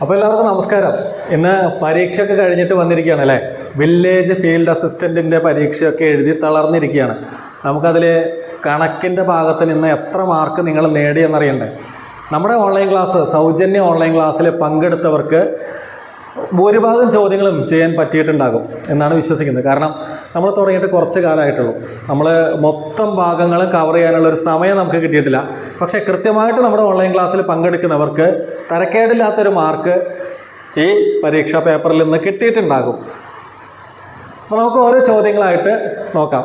അപ്പോൾ എല്ലാവർക്കും നമസ്കാരം. ഇന്ന് പരീക്ഷയൊക്കെ കഴിഞ്ഞിട്ട് വന്നിരിക്കുകയാണ് അല്ലേ. വില്ലേജ് ഫീൽഡ് അസിസ്റ്റൻറ്റിൻ്റെ പരീക്ഷയൊക്കെ എഴുതി തളർന്നിരിക്കുകയാണ്. നമുക്കതിൽ കണക്കിൻ്റെ ഭാഗത്ത് നിന്ന് എത്ര മാർക്ക് നിങ്ങൾ നേടിയെന്നറിയണ്ടേ. നമ്മുടെ ഓൺലൈൻ ക്ലാസ്, സൗജന്യ ഓൺലൈൻ ക്ലാസ്സിൽ പങ്കെടുത്തവർക്ക് ഭൂരിഭാഗം ചോദ്യങ്ങളും ചെയ്യാൻ പറ്റിയിട്ടുണ്ടാകും എന്നാണ് വിശ്വസിക്കുന്നത്. കാരണം നമ്മൾ തുടങ്ങിയിട്ട് കുറച്ച് കാലമായിട്ടുള്ളൂ. നമ്മൾ മൊത്തം ഭാഗങ്ങളും കവർ ചെയ്യാനുള്ള ഒരു സമയം നമുക്ക് കിട്ടിയിട്ടില്ല. പക്ഷേ കൃത്യമായിട്ട് നമ്മുടെ ഓൺലൈൻ ക്ലാസ്സിൽ പങ്കെടുക്കുന്നവർക്ക് തരക്കേടില്ലാത്തൊരു മാർക്ക് ഈ പരീക്ഷാ പേപ്പറിൽ നിന്ന് കിട്ടിയിട്ടുണ്ടാകും. അപ്പോൾ നമുക്ക് ഓരോ ചോദ്യങ്ങളായിട്ട് നോക്കാം.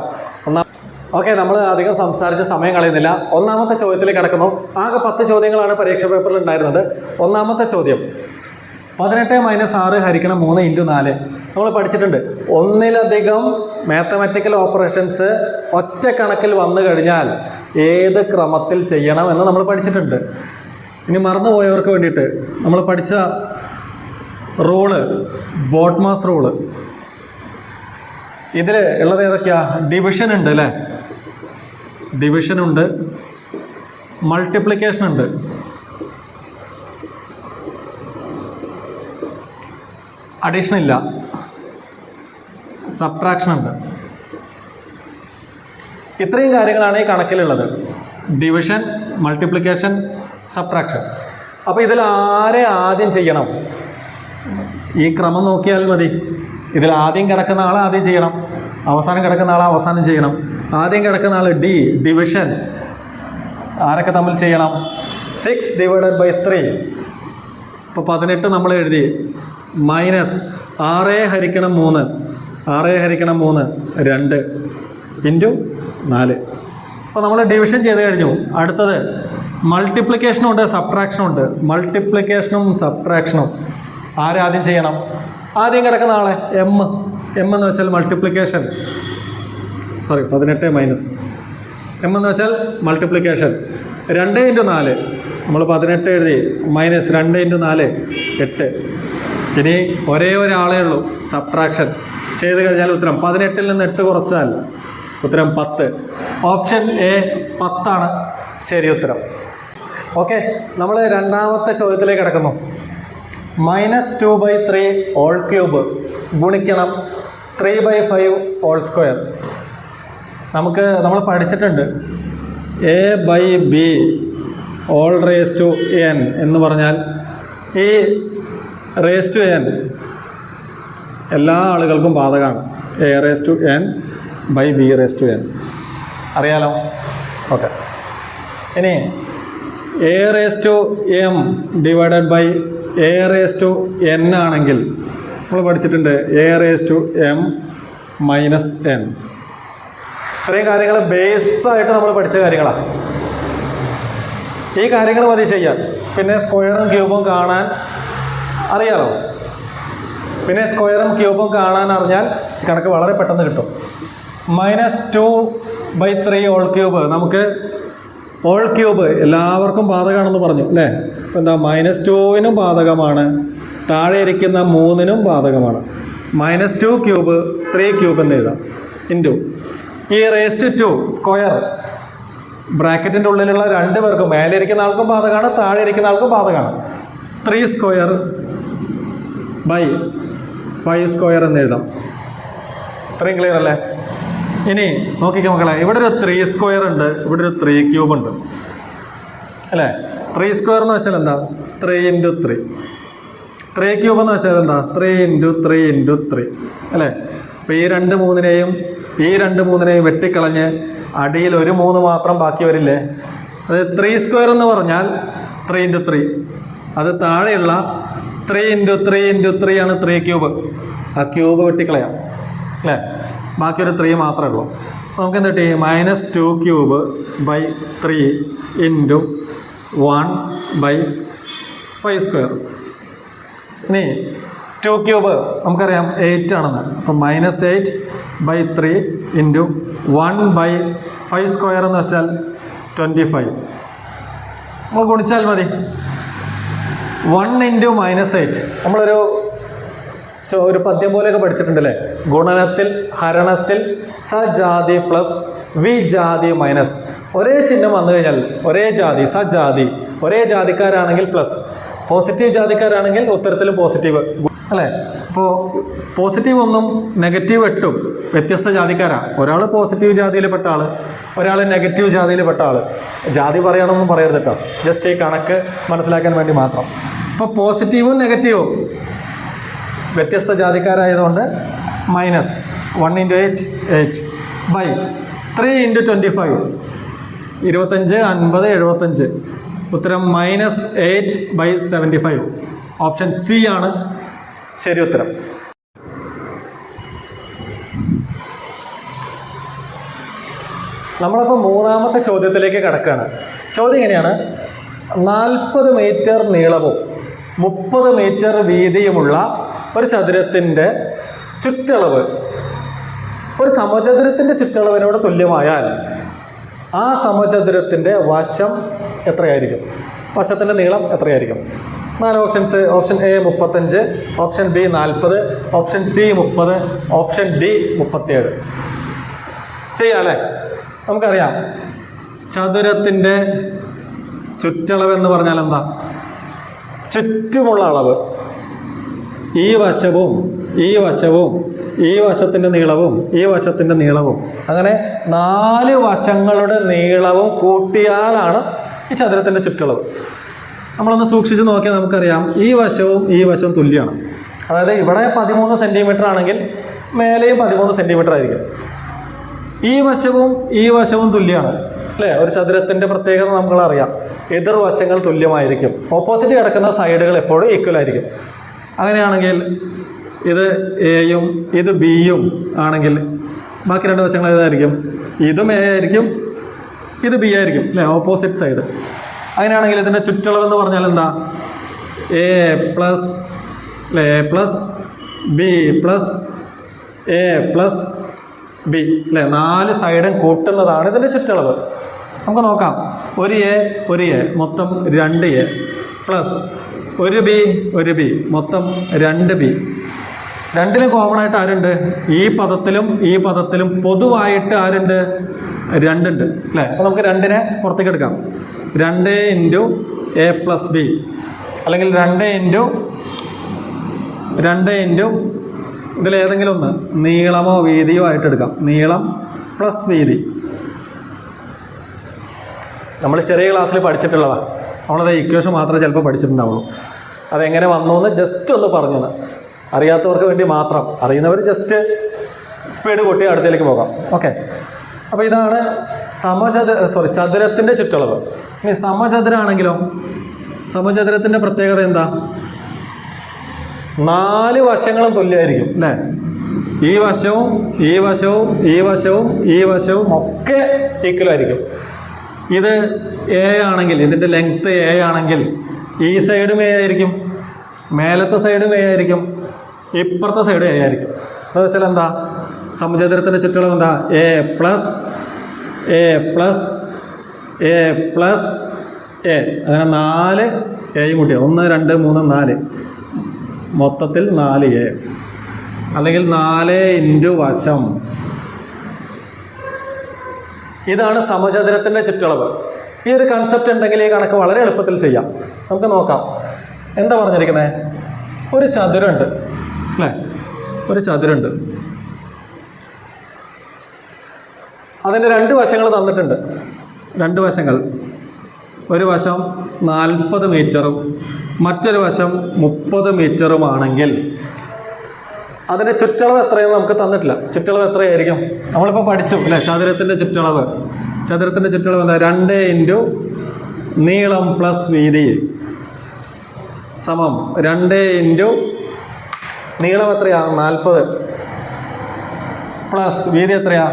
ഓക്കെ, നമ്മൾ അധികം സംസാരിച്ച് സമയം കളയുന്നില്ല. ഒന്നാമത്തെ ചോദ്യത്തിലേക്ക് കിടക്കുന്നു. ആകെ 10 ചോദ്യങ്ങളാണ് പരീക്ഷാ പേപ്പറിൽ ഉണ്ടായിരുന്നത്. ഒന്നാമത്തെ ചോദ്യം 18 - 6 × 3 × 4. നമ്മൾ പഠിച്ചിട്ടുണ്ട്. ഒന്നിലധികം മാത്തമാറ്റിക്കൽ ഓപ്പറേഷൻസ് ഒറ്റ കണക്കിൽ വന്നു കഴിഞ്ഞാൽ ഏത് ക്രമത്തിൽ ചെയ്യണം എന്ന് നമ്മൾ പഠിച്ചിട്ടുണ്ട്. ഇനി മറന്നുപോയവർക്ക് വേണ്ടിയിട്ട് നമ്മൾ പഠിച്ച റൂള്, ബോട്ട്മാസ് റൂള്. ഇതിൽ ഉള്ളത് ഏതൊക്കെയാ? ഡിവിഷൻ ഉണ്ട് അല്ലേ, ഡിവിഷനുണ്ട്, മൾട്ടിപ്ലിക്കേഷൻ ഉണ്ട്, അഡീഷൻ ഇല്ല, സബ്ട്രാക്ഷൻ ഉണ്ട്. ഇത്രയും കാര്യങ്ങളാണ് ഈ കണക്കിലുള്ളത്. Division, multiplication, subtraction. അപ്പോൾ ഇതിൽ ആരെ ആദ്യം ചെയ്യണം? ഈ ക്രമം നോക്കിയാൽ മതി. ഇതിൽ ആദ്യം കിടക്കുന്ന ആൾ ആദ്യം ചെയ്യണം, അവസാനം കിടക്കുന്ന ആൾ അവസാനം ചെയ്യണം. ആദ്യം കിടക്കുന്ന ആൾ ഡിവിഷൻ. ആരൊക്കെ തമ്മിൽ ചെയ്യണം? 6 / 3. ഇപ്പോൾ 18 നമ്മൾ എഴുതി. മൈനസ് 6 × 3, 6 × 3 2 × 4. അപ്പോൾ നമ്മൾ ഡിവിഷൻ ചെയ്ത് കഴിഞ്ഞു. അടുത്തത് മൾട്ടിപ്ലിക്കേഷനും ഉണ്ട്, സബ്ട്രാക്ഷനും ഉണ്ട്. മൾട്ടിപ്ലിക്കേഷനും സബ്ട്രാക്ഷനും ആദ്യം ചെയ്യണം? ആദ്യം കിടക്കുന്ന ആളെ എം എന്ന് വെച്ചാൽ മൾട്ടിപ്ലിക്കേഷൻ. 18 മൈനസ് എം എന്ന് വെച്ചാൽ മൾട്ടിപ്ലിക്കേഷൻ. 2 × 4 നമ്മൾ 18 എഴുതി. മൈനസ് 2 × 4 8. ഇനി ഒരേ ഒരാളേ ഉള്ളൂ, സബ്ട്രാക്ഷൻ. ചെയ്ത് കഴിഞ്ഞാൽ ഉത്തരം 18-ൽ നിന്ന് 8 കുറച്ചാൽ ഉത്തരം 10. ഓപ്ഷൻ എ 10 ശരി ഉത്തരം. ഓക്കെ, നമ്മൾ രണ്ടാമത്തെ ചോദ്യത്തിലേക്ക് കിടക്കുന്നു. -2/3 ഹോൾ ക്യൂബ് ഗുണിക്കണം 3/5 ഹോൾ സ്ക്വയർ. നമ്മൾ പഠിച്ചിട്ടുണ്ട്. a/b whole raise to n എന്ന് പറഞ്ഞാൽ ഈ റേസ് ടു n എല്ലാ ആളുകൾക്കും ബാധകമാണ്. a/n/b/n അറിയാലോ. ഓക്കെ, ഇനി a/m / a/n ആണെങ്കിൽ നമ്മൾ പഠിച്ചിട്ടുണ്ട് a/m - n. ഇത്രയും കാര്യങ്ങൾ ബേസായിട്ട് നമ്മൾ പഠിച്ച കാര്യങ്ങളാണ്. ഈ കാര്യങ്ങൾ മതി ചെയ്യാൻ. പിന്നെ സ്ക്വയറും ക്യൂബും കാണാൻ അറിയാലോ. പിന്നെ സ്ക്വയറും ക്യൂബും കാണാൻ അറിഞ്ഞാൽ കണക്ക് വളരെ പെട്ടെന്ന് കിട്ടും. -2/3 ഹോൾ ക്യൂബ്, നമുക്ക് ഹോൾ ക്യൂബ് എല്ലാവർക്കും ബാധകമാണെന്ന് പറഞ്ഞു അല്ലേ. ഇപ്പം എന്താ, -2-നും ബാധകമാണ്, താഴെ ഇരിക്കുന്ന 3-നും ബാധകമാണ്. -2 ക്യൂബ് 3 ക്യൂബ് എന്ന് എഴുതാം. ഇൻറ്റു ഈ റേസ്റ്റ് ടു സ്ക്വയർ, ബ്രാക്കറ്റിൻ്റെ ഉള്ളിലുള്ള 2 പേർക്കും, മേലെ ഇരിക്കുന്ന ആൾക്കും ബാധകമാണ്, താഴെ ഇരിക്കുന്ന ആൾക്കും ബാധകമാണ്. 3 സ്ക്വയർ / 5 സ്ക്വയർ എന്ന് എഴുതാം. ഇത്രയും ക്ലിയർ അല്ലേ? ഇനി നോക്കിക്കോ മക്കളെ, ഇവിടെ ഒരു 3 സ്ക്വയർ ഉണ്ട്, ഇവിടെ ഒരു 3 ക്യൂബ് ഉണ്ട് അല്ലേ. 3 സ്ക്വയർ എന്ന് വെച്ചാൽ എന്താ? 3 × 3. 3 ക്യൂബ് എന്ന് വെച്ചാൽ എന്താ? 3 × 3 × 3 അല്ലേ. അപ്പോൾ ഈ 2 3-നെയും വെട്ടിക്കളഞ്ഞ് അടിയിൽ ഒരു 3 മാത്രം ബാക്കി വരില്ലേ. അത് 3 സ്ക്വയർ എന്ന് പറഞ്ഞാൽ 3 × 3. അത് താഴെയുള്ള 3 × 3 × 3 ആണ് 3 ക്യൂബ്. ആ ക്യൂബ് വെട്ടിക്കളയാം അല്ലേ. ബാക്കി ഒരു 3 മാത്രമേ ഉള്ളൂ. നമുക്ക് എന്ത് കിട്ടി? -2 ക്യൂബ് / 3 × 1/5 സ്ക്വയർ. ഇനി 2 ക്യൂബ് നമുക്കറിയാം 8 ആണെന്ന്. അപ്പം -8/3 × 1/5 സ്ക്വയർ എന്ന് വെച്ചാൽ 25. നമ്മൾ ഗുണിച്ചാൽ മതി. 1 × -8 ഒരു പദ്യം പോലെയൊക്കെ പഠിച്ചിട്ടുണ്ടല്ലേ. ഗുണനത്തിൽ, ഹരണത്തിൽ സജാതി പ്ലസ് വിജാതി മൈനസ്. ഒരേ ചിഹ്നം വന്നു കഴിഞ്ഞാൽ ഒരേ ജാതി, സജാതി, ഒരേ ജാതിക്കാരാണെങ്കിൽ പ്ലസ്, പോസിറ്റീവ് ജാതിക്കാരാണെങ്കിൽ ഉത്തരത്തിലും പോസിറ്റീവ് അല്ലേ. അപ്പോൾ പോസിറ്റീവ് 1ഉം നെഗറ്റീവ് 8ഉം വ്യത്യസ്ത ജാതിക്കാരാണ്. ഒരാൾ പോസിറ്റീവ് ജാതിയിൽപ്പെട്ട ആൾ, ഒരാൾ നെഗറ്റീവ് ജാതിയിൽപ്പെട്ട ആൾ. ജാതി പറയണമെന്നും പറയരുത് കേട്ടോ, ജസ്റ്റ് ഈ കണക്ക് മനസ്സിലാക്കാൻ വേണ്ടി മാത്രം. ഇപ്പോൾ പോസിറ്റീവും നെഗറ്റീവും വ്യത്യസ്ത ജാതിക്കാരായതുകൊണ്ട് മൈനസ് 1 × 8 8 ബൈ 3 × 25 25 50 75. ഉത്തരം -8/75. ഓപ്ഷൻ സി ആണ് ശരി ഉത്തരം. നമ്മളപ്പോൾ മൂന്നാമത്തെ ചോദ്യത്തിലേക്ക് കടക്കുകയാണ്. ചോദ്യം ഇങ്ങനെയാണ്: 40 മീറ്റർ നീളവും 30 മീറ്റർ വീതിയുമുള്ള ഒരു ചതുരത്തിൻ്റെ ചുറ്റളവ് ഒരു സമചതുരത്തിൻ്റെ ചുറ്റളവിനോട് തുല്യമായാൽ ആ സമചതുരത്തിൻ്റെ വശം എത്രയായിരിക്കും? വശത്തിൻ്റെ നീളം എത്രയായിരിക്കും? 4 options. Option A 35, option B 40, option C 30, option D 37. ചെയ്യാം അല്ലേ? നമുക്കറിയാം ചതുരത്തിൻ്റെ ചുറ്റളവെന്ന് പറഞ്ഞാൽ എന്താ? ചുറ്റുമുള്ള അളവ്. ഈ വശവും ഈ വശവും ഈ വശത്തിൻ്റെ നീളവും ഈ വശത്തിൻ്റെ നീളവും, അങ്ങനെ 4 വശങ്ങളുടെ നീളവും കൂട്ടിയാലാണ് ഈ ചതുരത്തിൻ്റെ ചുറ്റളവ്. നമ്മളൊന്ന് സൂക്ഷിച്ച് നോക്കിയാൽ നമുക്കറിയാം ഈ വശവും ഈ വശവും തുല്യമാണ്. അതായത് ഇവിടെ 13 സെൻറ്റിമീറ്റർ ആണെങ്കിൽ മേലെയും 13 സെൻറ്റിമീറ്റർ ആയിരിക്കും. ഈ വശവും ഈ വശവും തുല്യമാണ് അല്ലേ? ഒരു ചതുരത്തിൻ്റെ പ്രത്യേകത നമുക്കറിയാം, എതിർവശങ്ങൾ തുല്യമായിരിക്കും. ഓപ്പോസിറ്റ് കിടക്കുന്ന സൈഡുകൾ എപ്പോഴും ഈക്വൽ ആയിരിക്കും. അങ്ങനെയാണെങ്കിൽ ഇത് എയും ഇത് ബിയും ആണെങ്കിൽ ബാക്കി 2 വശങ്ങൾ ഏതായിരിക്കും? ഇതും എ ആയിരിക്കും, ഇത് ബി ആയിരിക്കും അല്ലേ? Opposite side. അങ്ങനെയാണെങ്കിൽ ഇതിൻ്റെ ചുറ്റളവെന്ന് പറഞ്ഞാൽ എന്താ? A plus B plus A plus B അല്ലേ? 4 സൈഡും കൂട്ടുന്നതാണ് ഇതിൻ്റെ ചുറ്റളവ്. നമുക്ക് നോക്കാം. ഒരു എ മൊത്തം 2 എ പ്ലസ് ഒരു ബി മൊത്തം 2 ബി. 2ന് കോമൺ ആയിട്ട് ആരുണ്ട്? ഈ പദത്തിലും പൊതുവായിട്ട് ആരുണ്ട്? 2 ഉണ്ട് അല്ലേ? അപ്പോൾ നമുക്ക് 2നെ പുറത്തേക്ക് എടുക്കാം. 2 × എ പ്ലസ് ബി, അല്ലെങ്കിൽ 2 × ഇതിലേതെങ്കിലും ഒന്ന് നീളമോ വീതിയോ ആയിട്ട് എടുക്കാം. നീളം പ്ലസ് വീതി നമ്മൾ ചെറിയ ക്ലാസ്സിൽ പഠിച്ചിട്ടുള്ളതാണ്. നമ്മളത് ഇക്വേഷൻ മാത്രമേ ചിലപ്പോൾ പഠിച്ചിട്ടുണ്ടാവുള്ളൂ. അതെങ്ങനെ വന്നു എന്ന് ജസ്റ്റ് ഒന്ന് പറഞ്ഞു തന്നെ, അറിയാത്തവർക്ക് വേണ്ടി മാത്രം. അറിയുന്നവർ ജസ്റ്റ് സ്പീഡ് കൂട്ടി അടുത്തേക്ക് പോകാം. ഓക്കെ, അപ്പോൾ ഇതാണ് ചതുരത്തിൻ്റെ ചുറ്റളവ്. ഇനി സമചതുരാണെങ്കിലോ? സമചതുരത്തിൻ്റെ പ്രത്യേകത എന്താ? 4 വശങ്ങളും തുല്യമായിരിക്കും അല്ലേ? ഈ വശവും ഈ വശവും ഈ വശവും ഈ വശവും ഒക്കെ ഈക്വൽ ആയിരിക്കും. ഇത് എ ആണെങ്കിൽ, ഇതിൻ്റെ ലെങ്ത്ത് എ ആണെങ്കിൽ ഈ സൈഡും എ ആയിരിക്കും, മേലത്തെ സൈഡും എ ആയിരിക്കും, ഇപ്പുറത്തെ സൈഡും എ ആയിരിക്കും. എന്ന് വെച്ചാൽ എന്താ? സമചതുരത്തിൻ്റെ ചുറ്റളവ് എന്താ? A plus A. അങ്ങനെ 4 എയും കൂട്ടിയ 1 2 3 4, മൊത്തത്തിൽ 4 എ, അല്ലെങ്കിൽ 4 × വശം. ഇതാണ് സമചതുരത്തിൻ്റെ ചുറ്റളവ്. ഈ ഒരു കൺസെപ്റ്റ് ഉണ്ടെങ്കിൽ ഈ കണക്ക് വളരെ എളുപ്പത്തിൽ ചെയ്യാം. നമുക്ക് നോക്കാം എന്താ പറഞ്ഞിരിക്കുന്നത്. ഒരു ചതുരമുണ്ട് അല്ലേ? ഒരു ചതുരമുണ്ട്. അതിൻ്റെ 2 വശങ്ങൾ തന്നിട്ടുണ്ട്. 2 വശങ്ങൾ, ഒരു വശം 40 മീറ്ററും മറ്റൊരു വശം 30 മീറ്ററുമാണെങ്കിൽ അതിൻ്റെ ചുറ്റളവ് എത്രയെന്ന് നമുക്ക് തന്നിട്ടില്ല. ചുറ്റളവ് എത്രയായിരിക്കും? നമ്മളിപ്പോൾ പഠിച്ചു അല്ലേ? ചതുരത്തിൻ്റെ ചുറ്റളവ്. ചതുരത്തിൻ്റെ ചുറ്റളവ് എന്താ? 2 × നീളം പ്ലസ് വീതി സമം 2 × നീളം എത്രയാ? 40 പ്ലസ് വീതി എത്രയാ?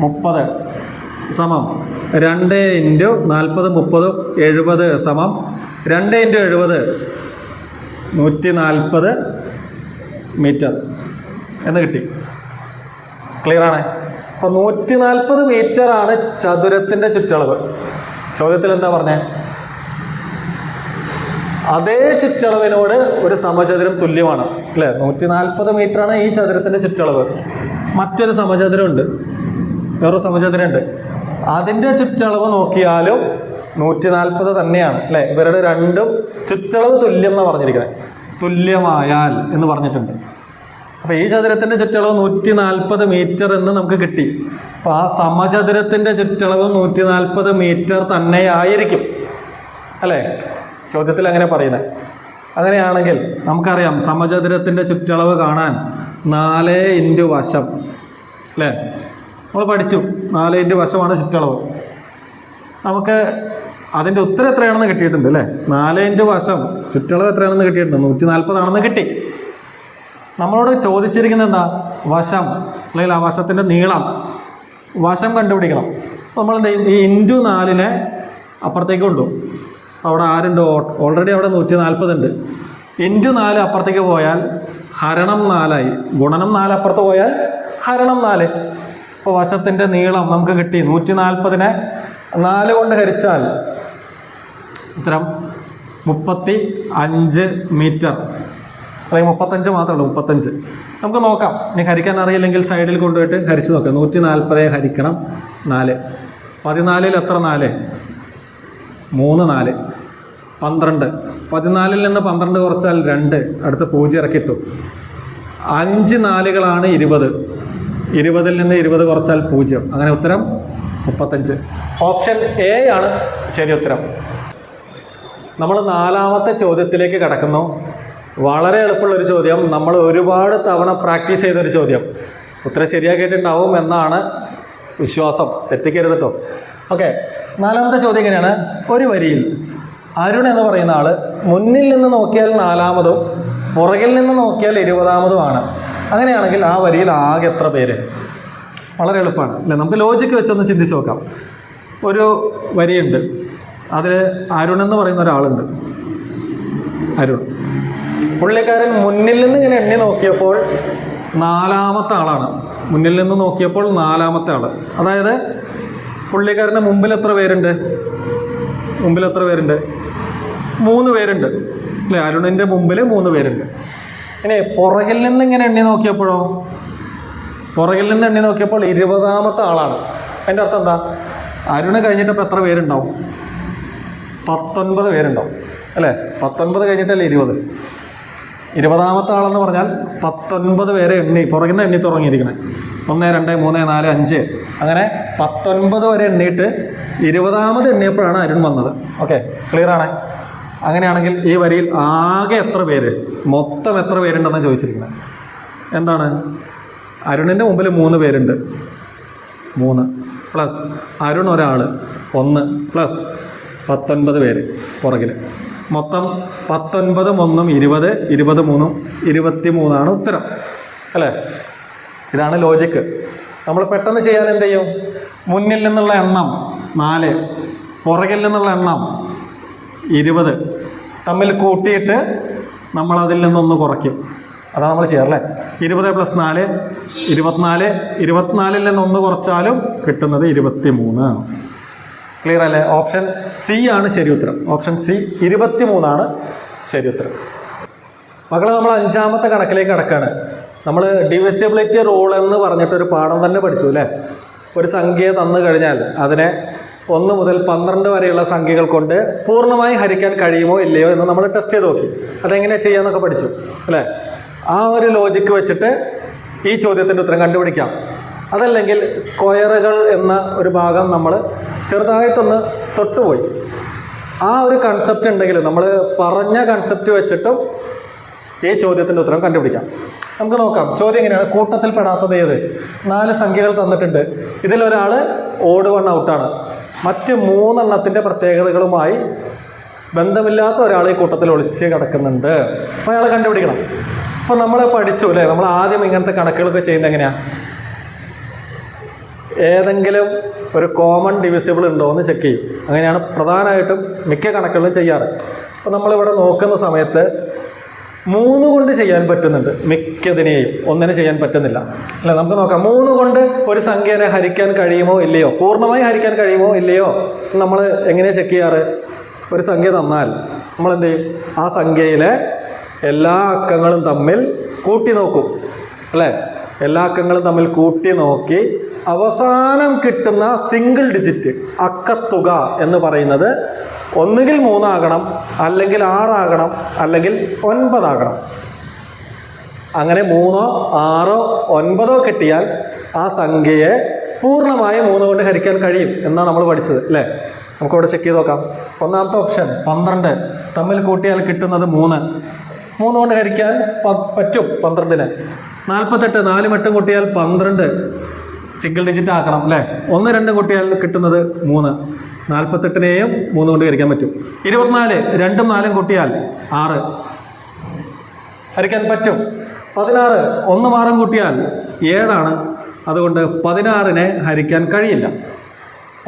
30 സമം 2 × 40 30 70 സമം 2 × 70 140 മീറ്റർ എന്ന് കിട്ടി. ക്ലിയറാണ്? അപ്പോൾ 140 മീറ്ററാണ് ചതുരത്തിൻ്റെ ചുറ്റളവ്. ചോദ്യത്തിൽ എന്താ പറഞ്ഞത്? അതേ ചുറ്റളവിനോട് ഒരു സമചതുരം തുല്യമാണ് അല്ലേ? 140 മീറ്ററാണ് ഈ ചതുരത്തിൻ്റെ ചുറ്റളവ്. മറ്റൊരു സമചതുരമുണ്ട്, വേറൊരു സമചതുരമുണ്ട്. അതിൻ്റെ ചുറ്റളവ് നോക്കിയാലും 140 തന്നെയാണ് അല്ലേ. ഇവരുടെ രണ്ടും ചുറ്റളവ് തുല്യം എന്ന് പറഞ്ഞിരിക്കുന്നത്, തുല്യമായാൽ എന്ന് പറഞ്ഞിട്ടുണ്ട്. അപ്പോൾ ഈ ചതുരത്തിൻ്റെ ചുറ്റളവ് 140 മീറ്റർ എന്ന് നമുക്ക് കിട്ടി. അപ്പോൾ ആ സമചതുരത്തിൻ്റെ ചുറ്റളവ് 140 മീറ്റർ തന്നെയായിരിക്കും അല്ലേ, ചോദ്യത്തിൽ അങ്ങനെ പറയുന്നത്. അങ്ങനെയാണെങ്കിൽ നമുക്കറിയാം സമചതുരത്തിൻ്റെ ചുറ്റളവ് കാണാൻ 4 ഇൻറ്റു വശം അല്ലേ, നമ്മൾ പഠിച്ചു 4 ഇൻറ്റു വശമാണ് ചുറ്റളവ്. നമുക്ക് അതിൻ്റെ ഉത്തരം എത്രയാണെന്ന് കിട്ടിയിട്ടുണ്ട് അല്ലേ. 4 ഇൻറ്റു വശം ചുറ്റളവ് എത്രയാണെന്ന് കിട്ടിയിട്ടുണ്ട്, 140 ആണെന്ന് കിട്ടി. നമ്മളോട് ചോദിച്ചിരിക്കുന്നത് എന്താ, വശം അല്ലെങ്കിൽ ആ വശത്തിൻ്റെ നീളം, വശം കണ്ടുപിടിക്കണം. നമ്മൾ എന്ത് ചെയ്യും, ഈ ഇൻറ്റു 4 അപ്പുറത്തേക്ക് കൊണ്ടുപോകും. അവിടെ ആരുണ്ട്, ഓൾറെഡി അവിടെ 140 ഉണ്ട്. ഇൻറ്റു 4 അപ്പുറത്തേക്ക് പോയാൽ ഹരണം 4ആയി, ഗുണനം 4 അപ്പുറത്ത് പോയാൽ ഹരണം 4. അപ്പോൾ വശത്തിൻ്റെ നീളം നമുക്ക് കിട്ടി. 140 4 കൊണ്ട് ഹരിച്ചാൽ ഉത്തരം 35 മീറ്റർ, അല്ലെങ്കിൽ 35 മാത്രമേ ഉള്ളൂ, 35. നമുക്ക് നോക്കാം. ഇനി ഹരിക്കാൻ അറിയില്ലെങ്കിൽ സൈഡിൽ കൊണ്ടുപോയിട്ട് ഹരിച്ച് നോക്കാം. 140 ഹരിക്കണം 4, 14 എത്ര 4, 3 4 12. 14 നിന്ന് 12 കുറച്ചാൽ 2, അടുത്ത് 0 ഇറക്കിയിട്ടു. 5 4കളാണ് 20, 20 നിന്ന് 20 കുറച്ചാൽ 0. അങ്ങനെ ഉത്തരം 35. ഓപ്ഷൻ എ ആണ് ശരി ഉത്തരം. നമ്മൾ 4ാമത്തെ ചോദ്യത്തിലേക്ക് കടക്കുന്നു. വളരെ എളുപ്പമുള്ളൊരു ചോദ്യം, നമ്മൾ ഒരുപാട് തവണ പ്രാക്ടീസ് ചെയ്തൊരു ചോദ്യം. ഉത്തരം ശരിയാക്കിയിട്ടുണ്ടാവും എന്നാണ് വിശ്വാസം, തെറ്റിക്കരുത് കേട്ടോ. ഓക്കെ, 4ാമത്തെ ചോദ്യം ഇങ്ങനെയാണ്. ഒരു വരിയിൽ അരുൺ എന്ന് പറയുന്ന ആൾ മുന്നിൽ നിന്ന് നോക്കിയാൽ 4ാമതും പുറകിൽ നിന്ന് നോക്കിയാൽ 20ാമതുമാണ്. അങ്ങനെയാണെങ്കിൽ ആ വരിയിൽ ആകെ എത്ര പേര്? വളരെ എളുപ്പമാണ് അല്ലേ. നമുക്ക് ലോജിക്ക് വെച്ചൊന്ന് ചിന്തിച്ച് നോക്കാം. ഒരു വരിയുണ്ട്, അതിൽ അരുൺ എന്ന് പറയുന്ന ഒരാളുണ്ട്. അരുൺ പുള്ളിക്കാരൻ മുന്നിൽ നിന്ന് ഇങ്ങനെ എണ്ണി നോക്കിയപ്പോൾ 4ാമത്തെ ആളാണ്. മുന്നിൽ നിന്ന് നോക്കിയപ്പോൾ 4ാമത്തെ ആൾ. അതായത് പുള്ളിക്കാരൻ്റെ മുമ്പിൽ എത്ര പേരുണ്ട്? മുമ്പിൽ എത്ര പേരുണ്ട്? 3 പേരുണ്ട് അല്ലേ. അരുണിൻ്റെ മുമ്പിൽ 3 പേരുണ്ട്. ഇനി പുറകിൽ നിന്ന് ഇങ്ങനെ എണ്ണി നോക്കിയപ്പോഴോ, പുറകിൽ നിന്ന് എണ്ണി നോക്കിയപ്പോൾ 20ാമത്തെ ആളാണ്. അതിൻ്റെ അർത്ഥം എന്താ? അരുണ് കഴിഞ്ഞിട്ടപ്പോൾ എത്ര പേരുണ്ടാവും? 19 പേരുണ്ടാവും അല്ലേ. 19 കഴിഞ്ഞിട്ടല്ലേ 20. 20ാമത്തെ ആളെന്ന് പറഞ്ഞാൽ 19 പേരെ എണ്ണി, പുറകിൽ നിന്ന് എണ്ണി തുടങ്ങിയിരിക്കണേ. 1 2 3 4 5 അങ്ങനെ 19 വരെ എണ്ണിയിട്ട് 20ാമത് എണ്ണിയപ്പോഴാണ് അരുൺ വന്നത്. ഓക്കെ, ക്ലിയർ ആണ്. അങ്ങനെയാണെങ്കിൽ ഈ വരിയിൽ ആകെ എത്ര പേര്, മൊത്തം എത്ര പേരുണ്ടെന്നാണ് ചോദിച്ചിരിക്കുന്നത്. എന്താണ്? അരുണിൻ്റെ മുമ്പിൽ 3 പേരുണ്ട്, 3 പ്ലസ് അരുൺ ഒരാൾ 1 പ്ലസ് 19 പേര് പുറകിൽ. മൊത്തം 19 1 20, 20 3 23 ഉത്തരം അല്ലേ. ഇതാണ് ലോജിക്ക്. നമ്മൾ പെട്ടെന്ന് ചെയ്യാൻ എന്ത് ചെയ്യും? മുന്നിൽ നിന്നുള്ള എണ്ണം 4, പുറകിൽ നിന്നുള്ള എണ്ണം 20 തമ്മിൽ കൂട്ടിയിട്ട് നമ്മളതിൽ നിന്നൊന്ന് കുറയ്ക്കും. അതാണ് നമ്മൾ ചെയ്യാറല്ലേ. 20 + 4 24, 24ൽ നിന്ന് 1 കുറച്ചാലും കിട്ടുന്നത് 23. ക്ലിയർ അല്ലേ? ഓപ്ഷൻ സി ആണ് ശരി ഉത്തരം. ഓപ്ഷൻ സി 23 ശരി ഉത്തരം. മക്കളെ, നമ്മൾ 5ാമത്തെ കണക്കിലേക്ക് കടക്കുകയാണ്. നമ്മൾ ഡിവിസിബിലിറ്റി റൂൾ എന്ന് പറഞ്ഞിട്ടൊരു പാഠം തന്നെ പഠിച്ചു അല്ലേ. ഒരു സംഖ്യ തന്നു കഴിഞ്ഞാൽ അതിനെ 1 മുതൽ 12 വരെയുള്ള സംഖ്യകൾ കൊണ്ട് പൂർണ്ണമായി ഹരിക്കാൻ കഴിയുമോ ഇല്ലയോ എന്ന് നമ്മൾ ടെസ്റ്റ് ചെയ്ത് നോക്കി. അതെങ്ങനെയാണ് ചെയ്യാമെന്നൊക്കെ പഠിച്ചു അല്ലേ. ആ ഒരു ലോജിക്ക് വെച്ചിട്ട് ഈ ചോദ്യത്തിൻ്റെ ഉത്തരം കണ്ടുപിടിക്കാം. അതല്ലെങ്കിൽ സ്ക്വയറുകൾ എന്ന ഒരു ഭാഗം നമ്മൾ ചെറുതായിട്ടൊന്ന് തൊട്ടുപോയി. ആ ഒരു കൺസെപ്റ്റ് ഉണ്ടെങ്കിൽ നമ്മൾ പറഞ്ഞ കൺസെപ്റ്റ് വെച്ചിട്ടും ഈ ചോദ്യത്തിൻ്റെ ഉത്തരം കണ്ടുപിടിക്കാം. നമുക്ക് നോക്കാം. ചോദ്യം എങ്ങനെയാണ്? കൂട്ടത്തിൽ പെടാത്തത് ഏത്? 4 സംഖ്യകൾ തന്നിട്ടുണ്ട്. ഇതിലൊരാൾ ഓഡ് 1 ഔട്ടാണ്. മറ്റ് 3 എണ്ണത്തിൻ്റെ പ്രത്യേകതകളുമായി ബന്ധമില്ലാത്ത ഒരാൾ ഈ കൂട്ടത്തിൽ ഒളിച്ച് കിടക്കുന്നുണ്ട്. അപ്പോൾ അയാളെ കണ്ടുപിടിക്കണം. അപ്പോൾ നമ്മൾ പഠിച്ചു അല്ലേ. നമ്മൾ ആദ്യം ഇങ്ങനത്തെ കണക്കുകളൊക്കെ ചെയ്യുന്നത് എങ്ങനെയാണ്? ഏതെങ്കിലും ഒരു കോമൺ ഡിവിസിബിൾ ഉണ്ടോ എന്ന് ചെക്ക് ചെയ്യും. അങ്ങനെയാണ് പ്രധാനമായിട്ടും മിക്ക കണക്കുകളും ചെയ്യാറ്. അപ്പോൾ നമ്മളിവിടെ നോക്കുന്ന സമയത്ത് 3 കൊണ്ട് ചെയ്യാൻ പറ്റുന്നുണ്ട് മിക്കതിനെയും, 1 ചെയ്യാൻ പറ്റുന്നില്ല അല്ല. നമുക്ക് നോക്കാം. 3 കൊണ്ട് ഒരു സംഖ്യനെ ഹരിക്കാൻ കഴിയുമോ ഇല്ലയോ, പൂർണ്ണമായി ഹരിക്കാൻ കഴിയുമോ ഇല്ലയോ നമ്മൾ എങ്ങനെയാണ് ചെക്ക് ചെയ്യാറ്? ഒരു സംഖ്യ തന്നാൽ നമ്മൾ എന്ത് ചെയ്യും? ആ സംഖ്യയിലെ എല്ലാ അക്കങ്ങളും തമ്മിൽ കൂട്ടി നോക്കും അല്ലേ. എല്ലാ അക്കങ്ങളും തമ്മിൽ കൂട്ടി നോക്കി അവസാനം കിട്ടുന്ന സിംഗിൾ ഡിജിറ്റ് അക്കത്തുക എന്ന് പറയുന്നത് ഒന്നുകിൽ 3 ആകണം, അല്ലെങ്കിൽ 6 ആകണം, അല്ലെങ്കിൽ 9 ആകണം. അങ്ങനെ 3, 6, 9 കിട്ടിയാൽ ആ സംഖ്യയെ പൂർണ്ണമായും 3 കൊണ്ട് ഹരിക്കാൻ കഴിയും എന്നാണ് നമ്മൾ പഠിച്ചത് അല്ലേ? നമുക്കിവിടെ ചെക്ക് ചെയ്ത് നോക്കാം. ഒന്നാമത്തെ ഓപ്ഷൻ 12 തമ്മിൽ കൂട്ടിയാൽ കിട്ടുന്നത് 3 കൊണ്ട് ഹരിക്കാൻ പറ്റും 12-നെ. 48 4 8 കൂട്ടിയാൽ 12 സിംഗിൾ ഡിജിറ്റ് ആക്കണം അല്ലേ? 1 2 കൂട്ടിയാൽ കിട്ടുന്നത് 3 48-നെയും 3 കൊണ്ട് ഹരിക്കാൻ പറ്റും. 24 2 4 കൂട്ടിയാൽ 6 ഹരിക്കാൻ പറ്റും. 16 1 6 കൂട്ടിയാൽ 7 ആണ്. അതുകൊണ്ട് 16-നെ ഹരിക്കാൻ കഴിയില്ല.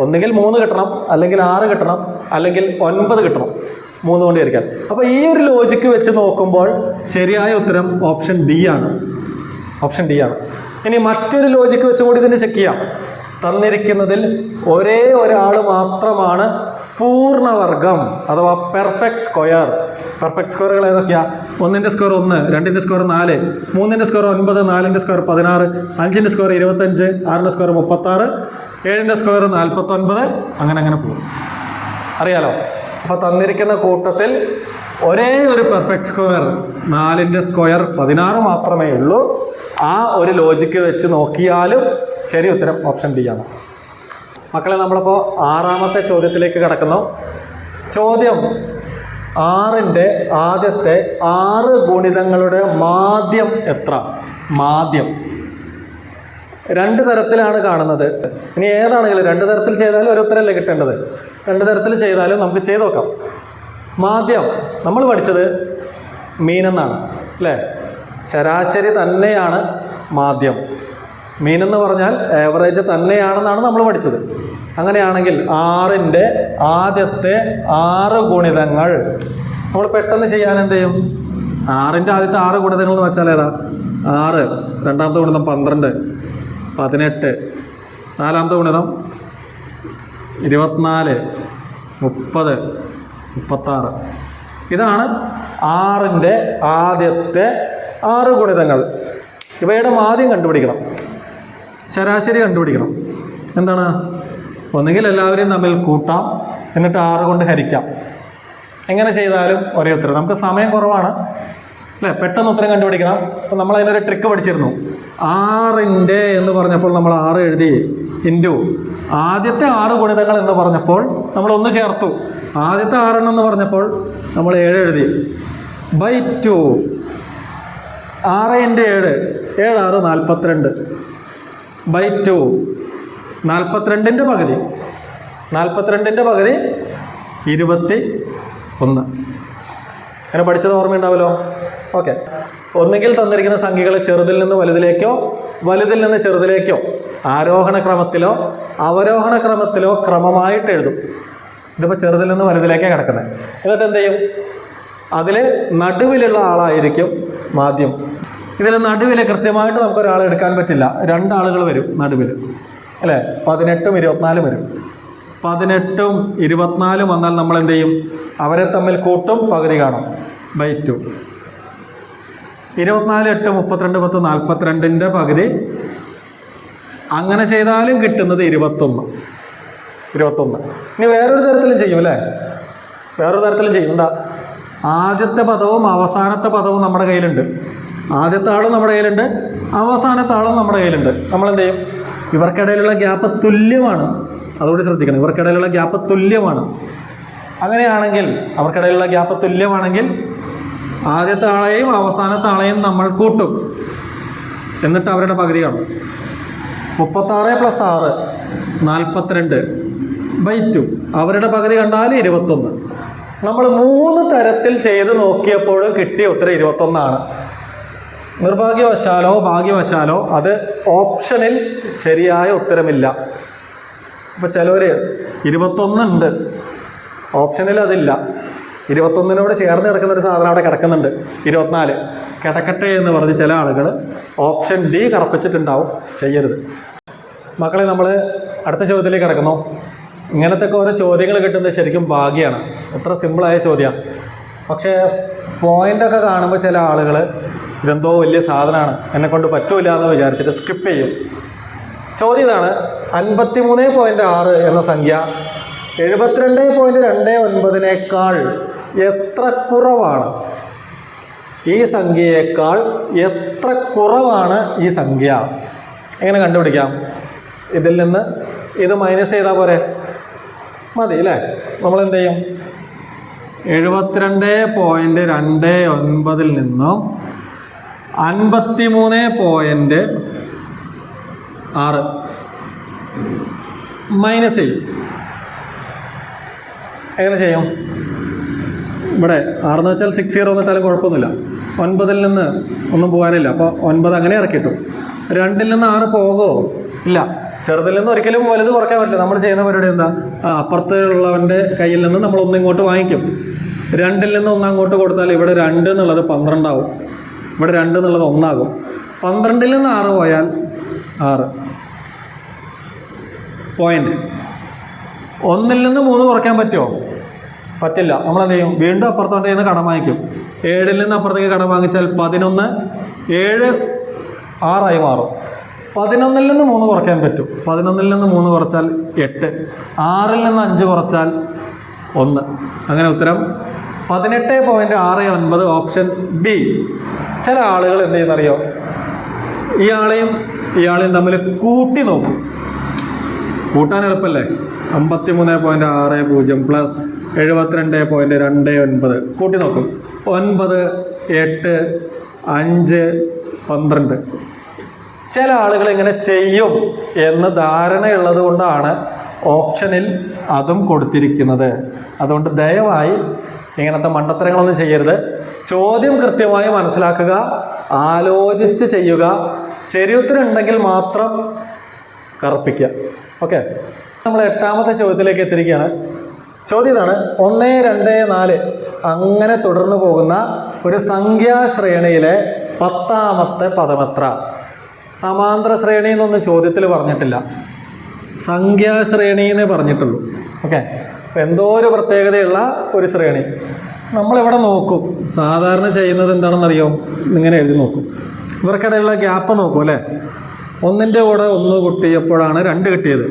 ഒന്നുകിൽ 3 കിട്ടണം, അല്ലെങ്കിൽ 6 കിട്ടണം, അല്ലെങ്കിൽ 9 കിട്ടണം 3 കൊണ്ട് ഹരിക്കാൻ. അപ്പോൾ ഈ ഒരു ലോജിക്ക് വെച്ച് നോക്കുമ്പോൾ ശരിയായ ഉത്തരം ഓപ്ഷൻ ഡി ആണ്. ഓപ്ഷൻ ഡി ആണ്. ഇനി മറ്റൊരു ലോജിക്ക് വെച്ച് കൂടി ഇതിനെ ചെക്ക് ചെയ്യാം. തന്നിരിക്കുന്നതിൽ ഒരേ ഒരാൾ മാത്രമാണ് പൂർണ്ണവർഗം അഥവാ പെർഫെക്റ്റ് സ്ക്വയർ. പെർഫെക്റ്റ് സ്ക്വയറുകൾ ഏതൊക്കെയാണ്? 1-ന്റെ സ്ക്വയർ 1, 2-ന്റെ സ്ക്വയർ 4, 3-ന്റെ സ്ക്വയർ 9, 4-ന്റെ സ്ക്വയർ 16, 5-ന്റെ സ്ക്വയർ 25, 6-ന്റെ സ്ക്വയർ 36, 7-ന്റെ സ്ക്വയർ 49, അങ്ങനെ പോകും. അറിയാലോ? അപ്പോൾ തന്നിരിക്കുന്ന കൂട്ടത്തിൽ ഒരേ ഒരു പെർഫെക്റ്റ് സ്ക്വയർ 4-ന്റെ സ്ക്വയർ 16 മാത്രമേ ഉള്ളൂ. ആ ഒരു ലോജിക്ക് വെച്ച് നോക്കിയാലും ശരി ഉത്തരം ഓപ്ഷൻ ഡി ആണ്. മക്കളെ, നമ്മളിപ്പോൾ 6ാമത്തെ ചോദ്യത്തിലേക്ക് കടക്കുന്നു. ചോദ്യം 6-ന്റെ ആദ്യത്തെ 6 ഗുണിതങ്ങളുടെ മാധ്യം എത്ര? മാധ്യം 2 തരത്തിലാണ് കാണുന്നത്. ഇനി ഏതാണെങ്കിലും 2 തരത്തിൽ ചെയ്താലും ഒരു ഉത്തരമല്ലേ കിട്ടേണ്ടത്? 2 തരത്തിൽ ചെയ്താലും നമുക്ക് ചെയ്ത് നോക്കാം. മാധ്യം നമ്മൾ പഠിച്ചത് മീനെന്നാണ് അല്ലേ? ശരാശരി തന്നെയാണ് മാധ്യം. മീനെന്ന് പറഞ്ഞാൽ ആവറേജ് തന്നെയാണെന്നാണ് നമ്മൾ പഠിച്ചത്. അങ്ങനെയാണെങ്കിൽ 6-ന്റെ ആദ്യത്തെ 6 ഗുണിതങ്ങൾ നമ്മൾ പെട്ടെന്ന് ചെയ്യാൻ എന്ത് ചെയ്യും? 6-ന്റെ ആദ്യത്തെ 6 ഗുണിതങ്ങൾ എന്ന് വെച്ചാൽ ഏതാ? 6, രണ്ടാമത്തെ ഗുണിതം 12, 18, നാലാമത്തെ ഗുണിതം 24, 30, 36. ഇതാണ് 6-ന്റെ ആദ്യത്തെ 6 ഗുണിതങ്ങൾ. ഇവയുടെ മാധ്യം കണ്ടുപിടിക്കണം, ശരാശരി കണ്ടുപിടിക്കണം. എന്താണ്? ഒന്നുകിൽ എല്ലാവരെയും തമ്മിൽ കൂട്ടാം, എന്നിട്ട് 6 കൊണ്ട് ഹരിക്കാം. എങ്ങനെ ചെയ്താലും ഒരേ ഉത്തരം. നമുക്ക് സമയം കുറവാണ് അല്ലേ? പെട്ടെന്ന് ഉത്തരം കണ്ടുപിടിക്കണം. അപ്പം നമ്മൾ അതിനൊരു ട്രിക്ക് പഠിച്ചിരുന്നു. 6-ന്റെ എന്ന് പറഞ്ഞപ്പോൾ നമ്മൾ 6 എഴുതി, ഇൻറ്റു ആദ്യത്തെ 6 ഗുണിതങ്ങൾ എന്ന് പറഞ്ഞപ്പോൾ നമ്മൾ 1 ചേർത്തു. ആദ്യത്തെ 6 എന്ന് പറഞ്ഞപ്പോൾ നമ്മൾ 7 എഴുതി, ബൈ 2. 6 × 7, 7 6 42, ബൈ 2. 42-ന്റെ പകുതി 21. അങ്ങനെ പഠിച്ചത് ഓർമ്മയുണ്ടാവല്ലോ. ഓക്കെ. ഒന്നുകിൽ തന്നിരിക്കുന്ന സംഖ്യകളെ ചെറുതിൽ നിന്ന് വലുതിലേക്കോ വലുതിൽ നിന്ന് ചെറുതിലേക്കോ ആരോഹണ ക്രമത്തിലോ അവരോഹണ ക്രമത്തിലോ ക്രമമായിട്ട് എഴുതും. ഇതിപ്പോൾ ചെറുതിൽ നിന്ന് വലുതിലേക്കാണ് കിടക്കുന്നത്. എന്നിട്ട് എന്ത് ചെയ്യും? അതിൽ നടുവിലുള്ള ആളായിരിക്കും മാധ്യം. ഇതിൽ നടുവിൽ കൃത്യമായിട്ട് നമുക്കൊരാളെ എടുക്കാൻ പറ്റില്ല. 2 ആളുകൾ വരും നടുവിൽ അല്ലേ? 18ഉം 24ഉം വരും. 18ഉം 24ഉം വന്നാൽ നമ്മൾ എന്ത് ചെയ്യും? അവരെ തമ്മിൽ കൂട്ടും, പകുതി കാണും, ബൈ 2. 24, 8, 32, 10, 42-ന്റെ പകുതി. അങ്ങനെ ചെയ്താലും കിട്ടുന്നത് 21. ഇനി വേറൊരു തരത്തിലും ചെയ്യും അല്ലേ? വേറൊരു തരത്തിലും ചെയ്യും. എന്താ? ആദ്യത്തെ പദവും അവസാനത്തെ പദവും നമ്മുടെ കയ്യിലുണ്ട്. ആദ്യത്തെ ആളും നമ്മുടെ കയ്യിലുണ്ട്, അവസാനത്തെ ആളും നമ്മുടെ കയ്യിലുണ്ട്. നമ്മളെന്ത് ചെയ്യും? ഇവർക്കിടയിലുള്ള ഗ്യാപ്പ് തുല്യമാണ്. അതുകൂടി ശ്രദ്ധിക്കണം. ഇവർക്കിടയിലുള്ള ഗ്യാപ്പ് തുല്യമാണ്. അങ്ങനെയാണെങ്കിൽ അവർക്കിടയിലുള്ള ഗ്യാപ്പ് തുല്യമാണെങ്കിൽ ആദ്യത്തെ ആളെയും അവസാനത്തെ ആളെയും നമ്മൾ കൂട്ടും, എന്നിട്ട് അവരുടെ പകുതി കാണും. 36 + 6 42, ബൈ 2. അവരുടെ പകുതി കണ്ടാൽ 21. നമ്മൾ 3 തരത്തിൽ ചെയ്ത് നോക്കിയപ്പോഴും കിട്ടിയ ഉത്തരം 21 നിർഭാഗ്യവശാലോ ഭാഗ്യവശാലോ അത് ഓപ്ഷനിൽ ശരിയായ ഉത്തരമില്ല. ഇപ്പോൾ ചിലവർ 21 ഉണ്ട്, ഓപ്ഷനിൽ അതില്ല. 21-നോട് ചേർന്ന് കിടക്കുന്ന ഒരു സാധനം അവിടെ കിടക്കുന്നുണ്ട്, 24. കിടക്കട്ടെ എന്ന് പറഞ്ഞ് ചില ആളുകൾ ഓപ്ഷൻ ഡി കറപ്പിച്ചിട്ടുണ്ടാവും. ചെയ്യരുത് മക്കളെ. നമ്മൾ അടുത്ത ചോദ്യത്തിലേക്ക് കിടക്കുന്നു. ഇങ്ങനത്തെ ഓരോ ചോദ്യങ്ങൾ കിട്ടുന്നത് ശരിക്കും ഭാഗ്യമാണ്. എത്ര സിമ്പിളായ ചോദ്യമാണ്. പക്ഷേ പോയിൻ്റൊക്കെ കാണുമ്പോൾ ചില ആളുകൾ ഇതെന്തോ വലിയ സാധനമാണ്, എന്നെക്കൊണ്ട് പറ്റൂല എന്ന് വിചാരിച്ചിട്ട് സ്കിപ്പ് ചെയ്യും. ചോദ്യം ഇതാണ്, 53.6 എന്ന സംഖ്യ 72.29 എത്ര കുറവാണ്? ഈ സംഖ്യയേക്കാൾ എത്ര കുറവാണ് ഈ സംഖ്യ? എങ്ങനെ കണ്ടുപിടിക്കാം? ഇതിൽ നിന്ന് ഇത് മൈനസ് ചെയ്താൽ പോരെ? മതി അല്ലേ? നമ്മളെന്ത് ചെയ്യും? 72.29 നിന്നും 53.6 മൈനസ് ചെയ്യും. എങ്ങനെ ചെയ്യും? ഇവിടെ 6 എന്ന് വെച്ചാൽ 60 എന്നിട്ടാലും കുഴപ്പമൊന്നുമില്ല. 9 നിന്ന് ഒന്നും പോകാനില്ല, അപ്പോൾ 9 അങ്ങനെ ഇറക്കിയിട്ടു. 2 നിന്ന് 6 പോകുമോ? ഇല്ല. ചെറുതിൽ നിന്ന് ഒരിക്കലും വലുത് കുറയ്ക്കാൻ പറ്റില്ല. നമ്മൾ ചെയ്യുന്ന പരിപാടി എന്താ? അപ്പുറത്തുള്ളവൻ്റെ കയ്യിൽ നിന്ന് നമ്മൾ ഒന്നിങ്ങോട്ട് വാങ്ങിക്കും. 2 നിന്ന് 1 അങ്ങോട്ട് കൊടുത്താൽ ഇവിടെ 2 എന്നുള്ളത് 12 ആവും, ഇവിടെ 2 എന്നുള്ളത് 1 ആകും. 12 നിന്ന് 6 പോയാൽ 6 പോയിന്റ്. 1 നിന്ന് 3 കുറയ്ക്കാൻ പറ്റുമോ? പറ്റില്ല. നമ്മളെന്ത് ചെയ്യും? വീണ്ടും അപ്പുറത്തോൻ്റെ കയ്യിൽ നിന്ന് കടം വാങ്ങിക്കും. 7 നിന്ന് അപ്പുറത്തേക്ക് കടം വാങ്ങിച്ചാൽ 11, 7 6 മാറും. 11 നിന്ന് 3 കുറയ്ക്കാൻ പറ്റും. 11 നിന്ന് 3 കുറച്ചാൽ 8, 6 നിന്ന് 5 കുറച്ചാൽ 1. അങ്ങനെ ഉത്തരം 18.69, ഓപ്ഷൻ ബി. ചില ആളുകൾ എന്ത് ചെയ്യുന്നറിയോ? ഇയാളെയും തമ്മിൽ കൂട്ടി നോക്കും. കൂട്ടാൻ എളുപ്പമല്ലേ? 53.60 പ്ലസ് 72.29 കൂട്ടി നോക്കും. 9, 8, 5, 12. ചില ആളുകൾ ഇങ്ങനെ ചെയ്യും എന്ന് ധാരണയുള്ളത് കൊണ്ടാണ് ഓപ്ഷനിൽ അതും കൊടുത്തിരിക്കുന്നത്. അതുകൊണ്ട് ദയവായി ഇങ്ങനത്തെ മണ്ടത്തരങ്ങളൊന്നും ചെയ്യരുത്. ചോദ്യം കൃത്യമായി മനസ്സിലാക്കുക, ആലോചിച്ച് ചെയ്യുക. ശരിയുത്തരം ഉണ്ടെങ്കിൽ മാത്രം കറുപ്പിക്കുക. ഓക്കെ, നമ്മൾ 8ാമത്തെ ചോദ്യത്തിലേക്ക് എത്തിയിരിക്കുകയാണ്. ചോദ്യം ഇതാണ്, 1, 2, 4 അങ്ങനെ തുടർന്ന് പോകുന്ന ഒരു സംഖ്യാശ്രേണിയിലെ 10ാമത്തെ പദമെത്ര? സമാന്തര ശ്രേണി എന്നൊന്നും ചോദ്യത്തിൽ പറഞ്ഞിട്ടില്ല, സംഖ്യാശ്രേണിയെന്നേ പറഞ്ഞിട്ടുള്ളൂ. ഓക്കെ, അപ്പോൾ എന്തോ ഒരു പ്രത്യേകതയുള്ള ഒരു ശ്രേണി നമ്മളിവിടെ നോക്കും. സാധാരണ ചെയ്യുന്നത് എന്താണെന്നറിയോ? ഇങ്ങനെ എഴുതി നോക്കും. ഇവർക്കിടയിലുള്ള ഗ്യാപ്പ് നോക്കും അല്ലേ? 1ൻ്റെ കൂടെ 1 കൂട്ടിയപ്പോഴാണ് 2 കിട്ടിയത്,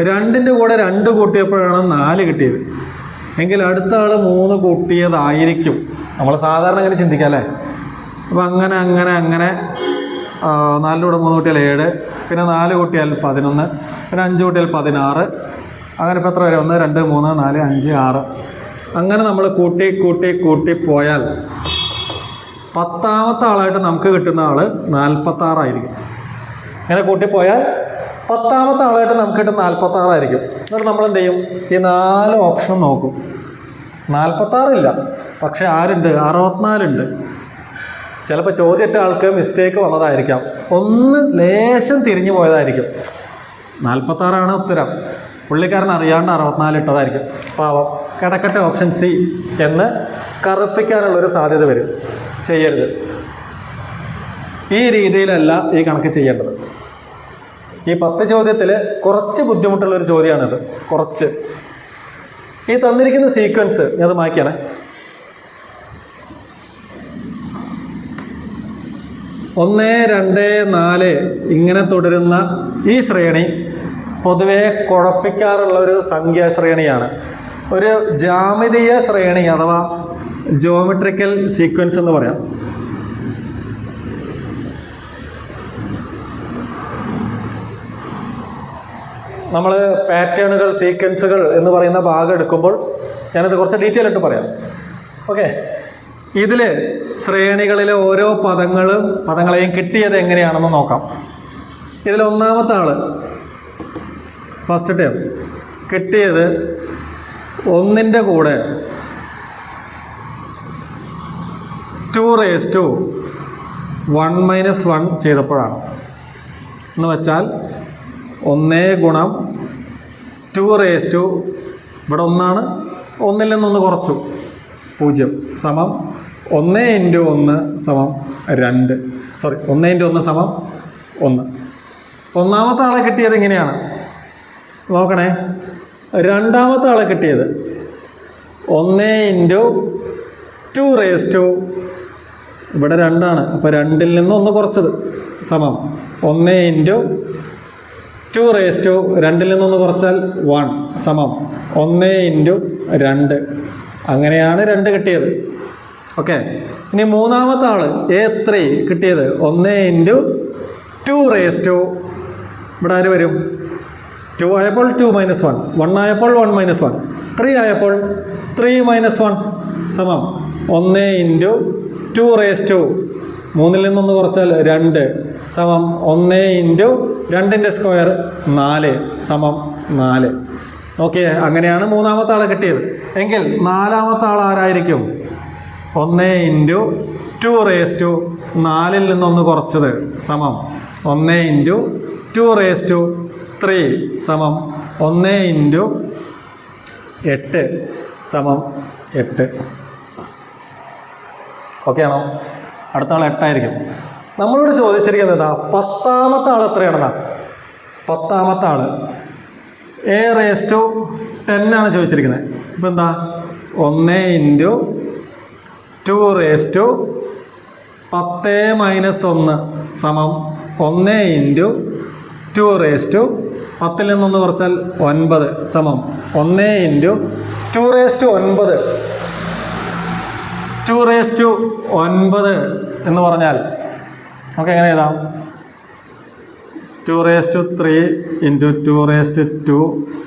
2ൻ്റെ കൂടെ 2 കൂട്ടിയപ്പോഴാണ് 4 കിട്ടിയത്. എങ്കിൽ അടുത്ത ആൾ 3 കൂട്ടിയതായിരിക്കും. നമ്മൾ സാധാരണ ഇങ്ങനെ ചിന്തിക്കാം അല്ലേ? അപ്പോൾ അങ്ങനെ 4 കൂടെ 3 കൂട്ടിയാൽ 7, പിന്നെ 4 കൂട്ടിയാൽ 11, പിന്നെ 5 കൂട്ടിയാൽ 16. അങ്ങനെ ഇപ്പോൾ എത്ര വരെ? 1, 2, 3, 4, 5, 6. അങ്ങനെ നമ്മൾ കൂട്ടി പോയാൽ 10ാമത്തെ ആളായിട്ട് നമുക്ക് കിട്ടുന്ന ആൾ 46 ആയിരിക്കും. ഇങ്ങനെ കൂട്ടിപ്പോയാൽ 10ാമത്തെ ആളായിട്ട് നമുക്ക് കിട്ടുന്ന 46 ആയിരിക്കും. എന്നിട്ട് നമ്മൾ എന്ത് ചെയ്യും? ഈ 4 ഓപ്ഷനും നോക്കും. 46 ഇല്ല, പക്ഷെ ആരുണ്ട്? 64 ഉണ്ട്. ചിലപ്പോൾ ചോദ്യമിട്ട ആൾക്ക് മിസ്റ്റേക്ക് വന്നതായിരിക്കാം, ഒന്ന് ലേശം തിരിഞ്ഞു പോയതായിരിക്കും. 46 ഉത്തരം. പുള്ളിക്കാരൻ അറിയാണ്ട് 64 ഇട്ടതായിരിക്കും. പാവം, കിടക്കട്ടെ ഓപ്ഷൻ സി എന്ന് കറുപ്പിക്കാനുള്ളൊരു സാധ്യത വരും. ചെയ്യരുത്. ഈ രീതിയിലല്ല ഈ കണക്ക് ചെയ്യേണ്ടത്. ഈ 10 ചോദ്യത്തിൽ കുറച്ച് ബുദ്ധിമുട്ടുള്ളൊരു ചോദ്യമാണിത്. കുറച്ച് ഈ തന്നിരിക്കുന്ന സീക്വൻസ് അത് മായ്ക്കാണ്. 1, 2, 4 ഇങ്ങനെ തുടരുന്ന ഈ ശ്രേണി പൊതുവെ കുഴപ്പിക്കാറുള്ള ഒരു സംഖ്യാശ്രേണിയാണ്. ഒരു ജാമിതീയ ശ്രേണി അഥവാ ജോമെട്രിക്കൽ സീക്വൻസ് എന്ന് പറയാം. നമ്മൾ പാറ്റേണുകൾ, സീക്വൻസുകൾ എന്ന് പറയുന്ന ഭാഗം എടുക്കുമ്പോൾ ഞാനത് കുറച്ച് ഡീറ്റെയിൽ ആയിട്ട് പറയാം. ഓക്കെ, ഇതിൽ ശ്രേണികളിലെ ഓരോ പദങ്ങളെയും കിട്ടിയത് എങ്ങനെയാണെന്ന് നോക്കാം. ഇതിൽ 1ാമത്തെ ആൾ ഫസ്റ്റ് ടേം കിട്ടിയത് 1ൻ്റെ കൂടെ 2⁻1 - 1 ചെയ്തപ്പോഴാണ്. എന്ന് വെച്ചാൽ 1 ഗുണം 2 ഇവിടെ 1 1ൽ നിന്ന് 1 കുറച്ചു 0 സമം 1 × 1 സമം 2. 1 × 1 സമം 1. 1ാമത്തെ ആളെ കിട്ടിയത് ഇങ്ങനെയാണ്. നോക്കണേ, 2ാമത്തെ ആളെ കിട്ടിയത് 1 × 2 ഇവിടെ 2 ആണ്, അപ്പോൾ 2ൽ നിന്ന് 1 കുറച്ചത് സമം 1 × 2 2ൽ നിന്നൊന്ന് കുറച്ചാൽ 1 സമം 1 ഇൻറ്റു 2. അങ്ങനെയാണ് 2 കിട്ടിയത്. ഓക്കെ, ഇനി മൂന്നാമത്തെ ആൾ A3 കിട്ടിയത് 1 ഇൻറ്റു 2 ഇവിടെ ആര് വരും? 2 ആയപ്പോൾ 2 - 1, 1 ആയപ്പോൾ 1 - 1, 3 ആയപ്പോൾ 3 - 1 സമം 1 ഇൻറ്റു 2 3ൽ നിന്നൊന്ന് കുറച്ചാൽ 2 സമം 1 ഇൻറ്റു 2ൻ്റെ സ്ക്വയർ 4 സമം 4. ഓക്കെ, അങ്ങനെയാണ് മൂന്നാമത്തെ ആളെ കിട്ടിയത്. എങ്കിൽ നാലാമത്തെ ആൾ ആരായിരിക്കും? 1 ഇൻറ്റു 2 4ൽ നിന്നൊന്ന് കുറച്ചത് സമം 1 ഇൻറ്റു 2 സമം 1 ഇൻറ്റു 8 സമം 8. ഓക്കെ ആണോ? അടുത്ത ആൾ 8 ആയിരിക്കും. നമ്മളോട് ചോദിച്ചിരിക്കുന്നത് 10ാമത്തെ ആൾ എത്രയാണെന്നാ. 10ാമത്തെ ആൾ A10 ആണ് ചോദിച്ചിരിക്കുന്നത്. ഇപ്പം എന്താ? 1 ഇൻറ്റു 2 10 - 1 സമം 1 ഇൻറ്റു 2 10ൽ നിന്നൊന്ന് കുറച്ചാൽ 9 സമം 1 ഇൻറ്റു 2 9 എന്ന് പറഞ്ഞാൽ നമുക്ക് എങ്ങനെ എഴുതാം? 2 ഇൻറ്റു 2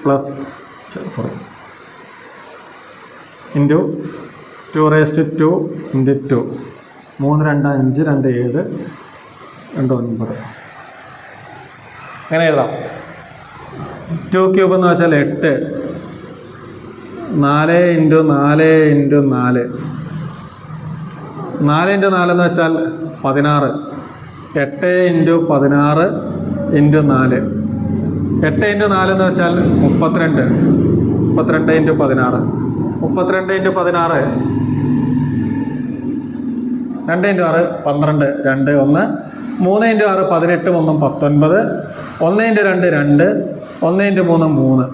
പ്ലസ് ഇൻറ്റു 2 ഇൻറ്റു 2 3 2 5 2 7 2 9 അങ്ങനെ എഴുതാം. 2 ക്യൂബ് എന്ന് വെച്ചാൽ 8, 4 ഇൻറ്റു 4 ഇൻറ്റു 4 4 ഇൻറ്റു 4 എന്ന് വെച്ചാൽ 16, 8 ഇൻറ്റു 16 ഇൻറ്റു 4 8 ഇൻറ്റു 4 എന്ന് വെച്ചാൽ 32, 32 into 16 32 into 16 2 into 6 12 2 1 3 into 6 18 1 19 1 into 2 2 1 into 3 3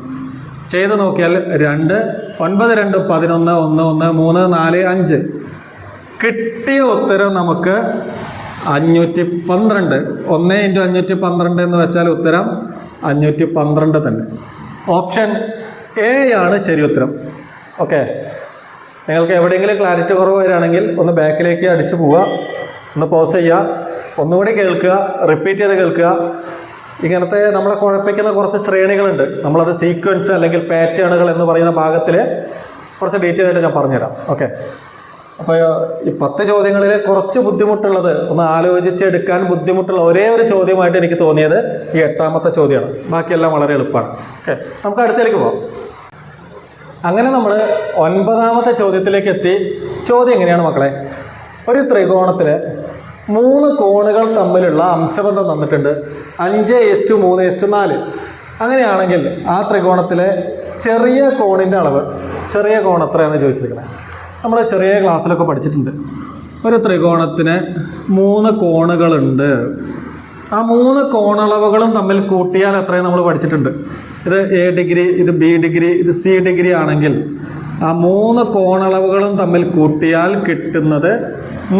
ചെയ്ത് നോക്കിയാൽ 2 9 2 11 1 1 3 4 5. കിട്ടിയ ഉത്തരം നമുക്ക് 512. 1 ഇൻറ്റു 512 എന്ന് വെച്ചാൽ ഉത്തരം 512 തന്നെ. ഓപ്ഷൻ എ ആണ് ശരി ഉത്തരം. ഓക്കെ, നിങ്ങൾക്ക് എവിടെയെങ്കിലും ക്ലാരിറ്റി കുറവ് വരികയാണെങ്കിൽ ഒന്ന് ബാക്കിലേക്ക് അടിച്ചു പോവുക, ഒന്ന് പോസ് ചെയ്യുക, ഒന്നുകൂടി കേൾക്കുക, റിപ്പീറ്റ് ചെയ്ത് കേൾക്കുക. ഇങ്ങനത്തെ നമ്മളെ കുഴപ്പിക്കുന്ന കുറച്ച് ശ്രേണികളുണ്ട്. നമ്മളത് സീക്വൻസ് അല്ലെങ്കിൽ പാറ്റേണുകൾ എന്ന് പറയുന്ന ഭാഗത്തിൽ കുറച്ച് ഡീറ്റെയിൽ ആയിട്ട് ഞാൻ പറഞ്ഞുതരാം. ഓക്കെ, അപ്പോൾ ഈ 10 ചോദ്യങ്ങളിൽ കുറച്ച് ബുദ്ധിമുട്ടുള്ളത്, ഒന്ന് ആലോചിച്ചെടുക്കാൻ ബുദ്ധിമുട്ടുള്ള ഒരേ ഒരു ചോദ്യമായിട്ട് എനിക്ക് തോന്നിയത് ഈ 8ാമത്തെ ചോദ്യമാണ്. ബാക്കിയെല്ലാം വളരെ എളുപ്പമാണ്. ഓക്കെ, നമുക്ക് അടുത്തേക്ക് പോകാം. അങ്ങനെ നമ്മൾ 9ാമത്തെ ചോദ്യത്തിലേക്ക് എത്തി. ചോദ്യം എങ്ങനെയാണ് മക്കളെ? ഒരു ത്രികോണത്തിൽ 3 കോണുകൾ തമ്മിലുള്ള അംശബന്ധം തന്നിട്ടുണ്ട് 5:3:4. അങ്ങനെയാണെങ്കിൽ ആ ത്രികോണത്തിലെ ചെറിയ കോണിൻ്റെ അളവ്, ചെറിയ കോൺ എത്രയാണെന്ന് ചോദിച്ചിരിക്കുന്നത്. നമ്മൾ ചെറിയ ക്ലാസ്സിലൊക്കെ പഠിച്ചിട്ടുണ്ട്. ഒരു ത്രികോണത്തിന് 3 കോണുകളുണ്ട്. ആ 3 കോണളവുകളും തമ്മിൽ കൂട്ടിയാൽ എത്രയും നമ്മൾ പഠിച്ചിട്ടുണ്ട്. ഇത് A ഡിഗ്രി, ഇത് B ഡിഗ്രി, ഇത് C ഡിഗ്രി ആണെങ്കിൽ ആ 3 കോണളവുകളും തമ്മിൽ കൂട്ടിയാൽ കിട്ടുന്നത്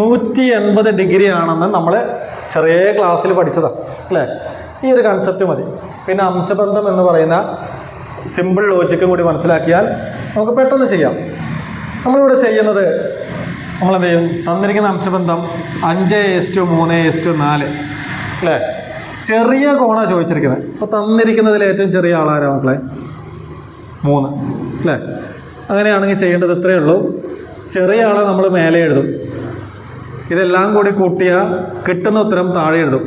180 ഡിഗ്രി ആണെന്ന് നമ്മൾ ചെറിയ ക്ലാസ്സിൽ പഠിച്ചതാണ് അല്ലേ? ഈ ഒരു കൺസെപ്റ്റ് മതി. പിന്നെ അംശബന്ധം എന്ന് പറയുന്ന സിമ്പിൾ ലോജിക്കും കൂടി മനസ്സിലാക്കിയാൽ നമുക്ക് പെട്ടെന്ന് ചെയ്യാം. നമ്മളിവിടെ ചെയ്യുന്നത്, നമ്മളെന്ത് ചെയ്യും? തന്നിരിക്കുന്ന അംശബന്ധം 5:3:4 അല്ലേ? ചെറിയ കോണാണ് ചോദിച്ചിരിക്കുന്നത്. അപ്പോൾ തന്നിരിക്കുന്നതിൽ ഏറ്റവും ചെറിയ ആളാരാ മക്കളെ? 3 അല്ലേ? അങ്ങനെയാണെങ്കിൽ ചെയ്യേണ്ടത് ഇത്രയേ ഉള്ളൂ. ചെറിയ ആളെ നമ്മൾ മേലെ എഴുതും. ഇതെല്ലാം കൂടി കൂട്ടിയാൽ കിട്ടുന്ന ഉത്തരം താഴെ എഴുതും.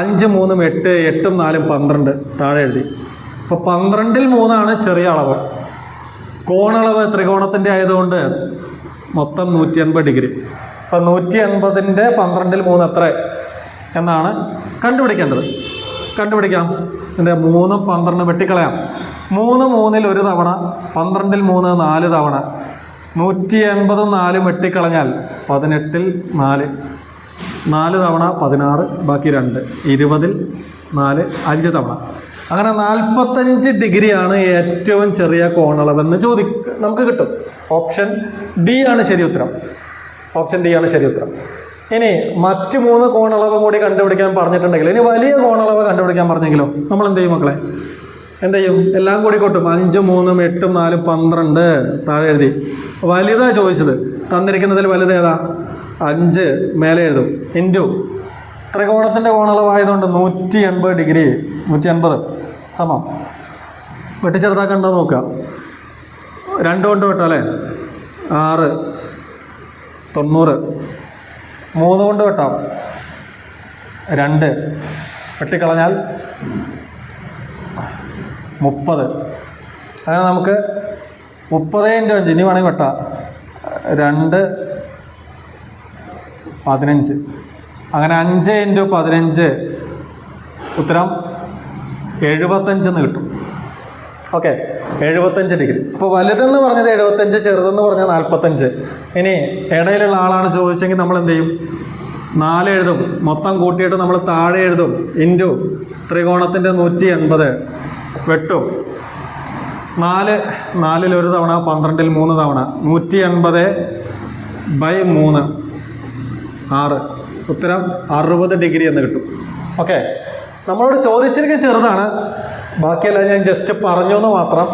5 3 8, 8 4 12 താഴെ എഴുതി. അപ്പോൾ 12ൽ 3 ചെറിയ അളവ്. കോണളവ് ത്രികോണത്തിൻ്റെ ആയതുകൊണ്ട് മൊത്തം 180 ഡിഗ്രി. അപ്പം 180ൻ്റെ 12ൽ 3 എത്ര എന്നാണ് കണ്ടുപിടിക്കേണ്ടത്. കണ്ടുപിടിക്കാം. എന്താ? 3 12 വെട്ടിക്കളയാം. 3 3ൽ 1 തവണ, 12ൽ 3 4 തവണ, 180 4 വെട്ടിക്കളഞ്ഞാൽ 18ൽ 4 തവണ 16, ബാക്കി 2, 20ൽ 4 5 തവണ. അങ്ങനെ 45 ഡിഗ്രിയാണ് ഏറ്റവും ചെറിയ കോണളവെന്ന് നമുക്ക് കിട്ടും. ഓപ്ഷൻ ഡി ആണ് ശരി ഉത്തരം. ഓപ്ഷൻ ഡി ആണ് ശരി ഉത്തരം. ഇനി മറ്റ് 3 കോണളവ് കൂടി കണ്ടുപിടിക്കാൻ പറഞ്ഞിട്ടുണ്ടെങ്കിൽ, ഇനി വലിയ കോണളവ് കണ്ടുപിടിക്കാൻ പറഞ്ഞെങ്കിലോ നമ്മൾ എന്ത് ചെയ്യും മക്കളെ? എന്ത് ചെയ്യും? എല്ലാം കൂടി കൊട്ടും. 5, 3, 8, 4, 12 താഴെ എഴുതി. വലുതാ ചോദിച്ചത്. തന്നിരിക്കുന്നതിൽ വലുത് ഏതാ? 5 മേലെ എഴുതും. ഇൻറ്റു ത്രികോണത്തിൻ്റെ കോണളവായതുകൊണ്ട് 180 ഡിഗ്രി, 180 സമം. വെട്ടിച്ചെറുതാക്കണ്ടോ നോക്കുക. 2 കൊണ്ട് വെട്ടാം അല്ലേ? 6, 90. 3 കൊണ്ട് വെട്ടാം, 2. വെട്ടിക്കളഞ്ഞാൽ 30. അങ്ങനെ നമുക്ക് 30 × 5 ഇനി വേണമെങ്കിൽ വെട്ടാം. 2, 15. അങ്ങനെ 5 × 15 ഉത്തരം 75 എന്ന് കിട്ടും. Okay, 75 degree. അപ്പോൾ വലുതെന്ന് പറഞ്ഞത് 75, ചെറുതെന്ന് പറഞ്ഞാൽ 45. ഇനി ഇടയിലുള്ള ആളാണ് ചോദിച്ചെങ്കിൽ നമ്മൾ എന്ത് ചെയ്യും? 4 എഴുതും. മൊത്തം കൂട്ടിയിട്ട് നമ്മൾ താഴെ എഴുതും. ഇൻറ്റു ത്രികോണത്തിൻ്റെ 180 വെട്ടും. 4 ഒരു തവണ, 12 3 തവണ, 180/3 6. ഉത്തരം 60 ഡിഗ്രി എന്ന് കിട്ടും. ഓക്കെ, നമ്മളോട് ചോദിച്ചിരിക്കുന്നത് ചെറുതാണ്, ബാക്കിയെല്ലാം ഞാൻ ജസ്റ്റ് പറഞ്ഞു എന്ന് മാത്രം.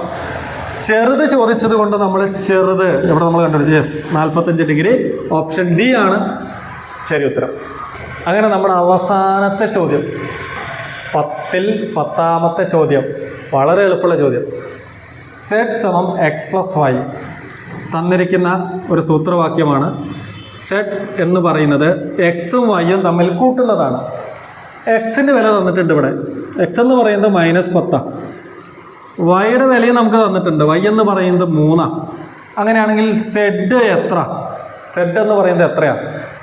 ചെറുത് ചോദിച്ചത് കൊണ്ട് നമ്മൾ ചെറുത് ഇവിടെ നമ്മൾ കണ്ടുപിടിച്ചു. Yes, 45 degree. ഓപ്ഷൻ ഡി ആണ് ശരി ഉത്തരം. അങ്ങനെ നമ്മുടെ അവസാനത്തെ ചോദ്യം, 10ൽ 10ാമത്തെ ചോദ്യം, വളരെ എളുപ്പമുള്ള ചോദ്യം. z = x + y തന്നിരിക്കുന്ന ഒരു സൂത്രവാക്യമാണ്. z എന്ന് പറയുന്നത് എക്സും വൈയും തമ്മിൽ കൂട്ടുന്നതാണ്. എക്സിൻ്റെ വില തന്നിട്ടുണ്ട് ഇവിടെ. എക്സ് എന്ന് പറയുന്നത് -10. വൈയുടെ വിലയും നമുക്ക് തന്നിട്ടുണ്ട്. വൈ എന്ന് പറയുന്നത് 3. അങ്ങനെയാണെങ്കിൽ സെഡ് എത്ര? സെഡ് എന്ന് പറയുന്നത് എത്രയാണ്?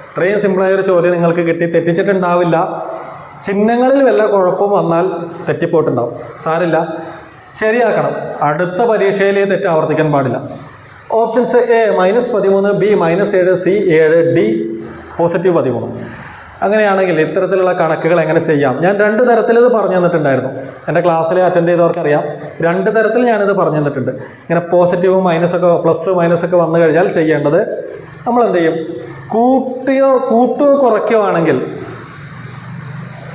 ഇത്രയും സിമ്പിളായൊരു ചോദ്യം നിങ്ങൾക്ക് കിട്ടി. തെറ്റിച്ചിട്ടുണ്ടാവില്ല. ചിഹ്നങ്ങളിൽ വല്ല കുഴപ്പം വന്നാൽ തെറ്റിപ്പോയിട്ടുണ്ടാവും. സാരില്ല, ശരിയാക്കണം. അടുത്ത പരീക്ഷയിൽ തെറ്റ് ആവർത്തിക്കാൻ പാടില്ല. Options A -13, B -7, C 7, D +13. അങ്ങനെയാണെങ്കിൽ ഇത്തരത്തിലുള്ള കണക്കുകൾ എങ്ങനെ ചെയ്യാം? ഞാൻ 2 തരത്തിൽ ഇത് പറഞ്ഞു തന്നിട്ടുണ്ടായിരുന്നു. എൻ്റെ ക്ലാസ്സിൽ അറ്റൻഡ് ചെയ്തവർക്കറിയാം, 2 തരത്തിൽ ഞാനിത് പറഞ്ഞു തന്നിട്ടുണ്ട്. ഇങ്ങനെ പോസിറ്റീവും മൈനസൊക്കെ, പ്ലസ് മൈനസൊക്കെ വന്നു കഴിഞ്ഞാൽ ചെയ്യേണ്ടത് നമ്മൾ എന്ത് ചെയ്യും? കൂട്ടുകയോ കുറയ്ക്കുകയോ ആണെങ്കിൽ,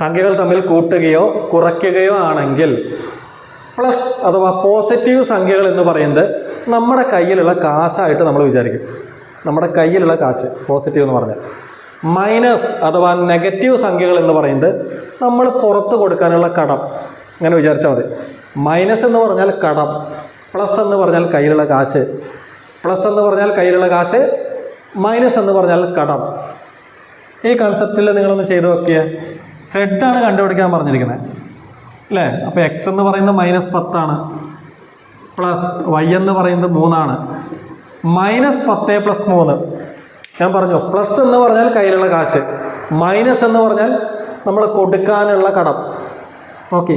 സംഖ്യകൾ തമ്മിൽ കൂട്ടുകയോ കുറയ്ക്കുകയോ ആണെങ്കിൽ, പ്ലസ് അഥവാ പോസിറ്റീവ് സംഖ്യകൾ എന്ന് പറയുന്നത് നമ്മുടെ കയ്യിലുള്ള കാശായിട്ട് നമ്മൾ വിചാരിക്കും. നമ്മുടെ കയ്യിലുള്ള കാശ് പോസിറ്റീവ് എന്ന് പറഞ്ഞാൽ. മൈനസ് അഥവാ നെഗറ്റീവ് സംഖ്യകൾ എന്ന് പറയുന്നത് നമ്മൾ പുറത്ത് കൊടുക്കാനുള്ള കടം. അങ്ങനെ വിചാരിച്ചാൽ മതി. മൈനസ് എന്ന് പറഞ്ഞാൽ കടം, പ്ലസ് എന്ന് പറഞ്ഞാൽ കയ്യിലുള്ള കാശ്. പ്ലസ് എന്ന് പറഞ്ഞാൽ കയ്യിലുള്ള കാശ്, മൈനസ് എന്ന് പറഞ്ഞാൽ കടം. ഈ കൺസെപ്റ്റിൽ നിങ്ങളൊന്ന് ചെയ്ത് നോക്കിയേ. സെഡാണ് കണ്ടുപിടിക്കാൻ പറഞ്ഞിരിക്കുന്നത് അല്ലേ? അപ്പോൾ എക്സ് എന്ന് പറയുന്നത് -10 പ്ലസ് വൈ എന്ന് പറയുന്നത് 3. -10 + 3 ഞാൻ പറഞ്ഞു. പ്ലസ് എന്ന് പറഞ്ഞാൽ കയ്യിലുള്ള കാശ്, മൈനസ് എന്ന് പറഞ്ഞാൽ നമ്മൾ കൊടുക്കാനുള്ള കടം. നോക്കി,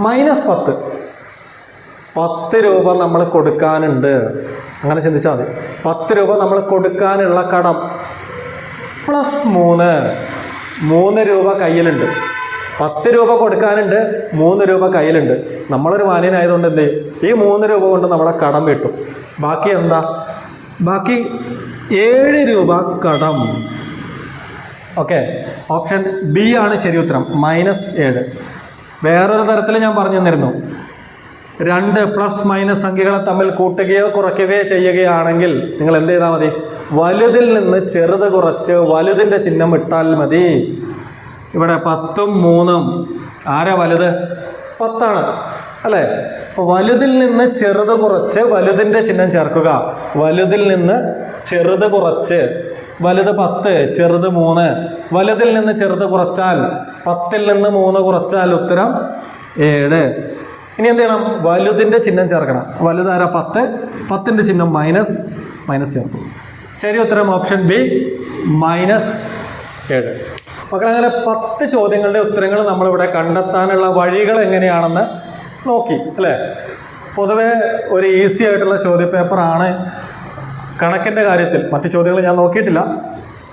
-10, 10 രൂപ നമ്മൾ കൊടുക്കാനുണ്ട്. അങ്ങനെ ചിന്തിച്ചാൽ മതി. 10 രൂപ നമ്മൾ കൊടുക്കാനുള്ള കടം. പ്ലസ് 3 രൂപ കയ്യിലുണ്ട്. 10 രൂപ കൊടുക്കാനുണ്ട്, 3 രൂപ കയ്യിലുണ്ട്. നമ്മളൊരു മാന്യനായതുകൊണ്ട് എന്ത് ചെയ്യും? ഈ 3 രൂപ കൊണ്ട് നമ്മുടെ കടം കിട്ടും. ബാക്കി എന്താ? ബാക്കി 7 രൂപ കടം. ഓക്കെ, ഓപ്ഷൻ ബി ആണ് ശരി ഉത്തരം, -7. വേറൊരു തരത്തിൽ ഞാൻ പറഞ്ഞു തന്നിരുന്നു. 2 പ്ലസ് മൈനസ് സംഖ്യകളെ തമ്മിൽ കൂട്ടുകയോ കുറയ്ക്കുകയോ ചെയ്യുകയാണെങ്കിൽ നിങ്ങൾ എന്ത് ചെയ്താൽ മതി? വലുതിൽ നിന്ന് ചെറുത് കുറച്ച് വലുതിൻ്റെ ചിഹ്നം ഇട്ടാൽ മതി. ഇവിടെ 10ഉം 3ഉം ആരാ വലുത്? 10 അല്ലേ? അപ്പോൾ വലുതിൽ നിന്ന് ചെറുത് കുറച്ച് വലുതിൻ്റെ ചിഹ്നം ചേർക്കുക. വലുതിൽ നിന്ന് ചെറുത് കുറച്ച്, വലുത് 10, ചെറുത് 3. വലുതിൽ നിന്ന് ചെറുത് കുറച്ചാൽ 10ൽ നിന്ന് 3 കുറച്ചാൽ ഉത്തരം 7. ഇനി എന്ത് ചെയ്യണം? വലുതിൻ്റെ ചിഹ്നം ചേർക്കണം. വലുതാര 10, 10ൻ്റെ ചിഹ്നം മൈനസ് ചേർത്തു. ശരി ഉത്തരം ഓപ്ഷൻ ബി -7. മക്കളങ്ങനെ 10 ചോദ്യങ്ങളുടെ ഉത്തരങ്ങൾ നമ്മളിവിടെ കണ്ടെത്താനുള്ള വഴികൾ എങ്ങനെയാണെന്ന് നോക്കി അല്ലേ? പൊതുവേ ഒരു ഈസി ആയിട്ടുള്ള ചോദ്യപേപ്പറാണ് കണക്കിൻ്റെ കാര്യത്തിൽ. മറ്റ് ചോദ്യങ്ങൾ ഞാൻ നോക്കിയിട്ടില്ല.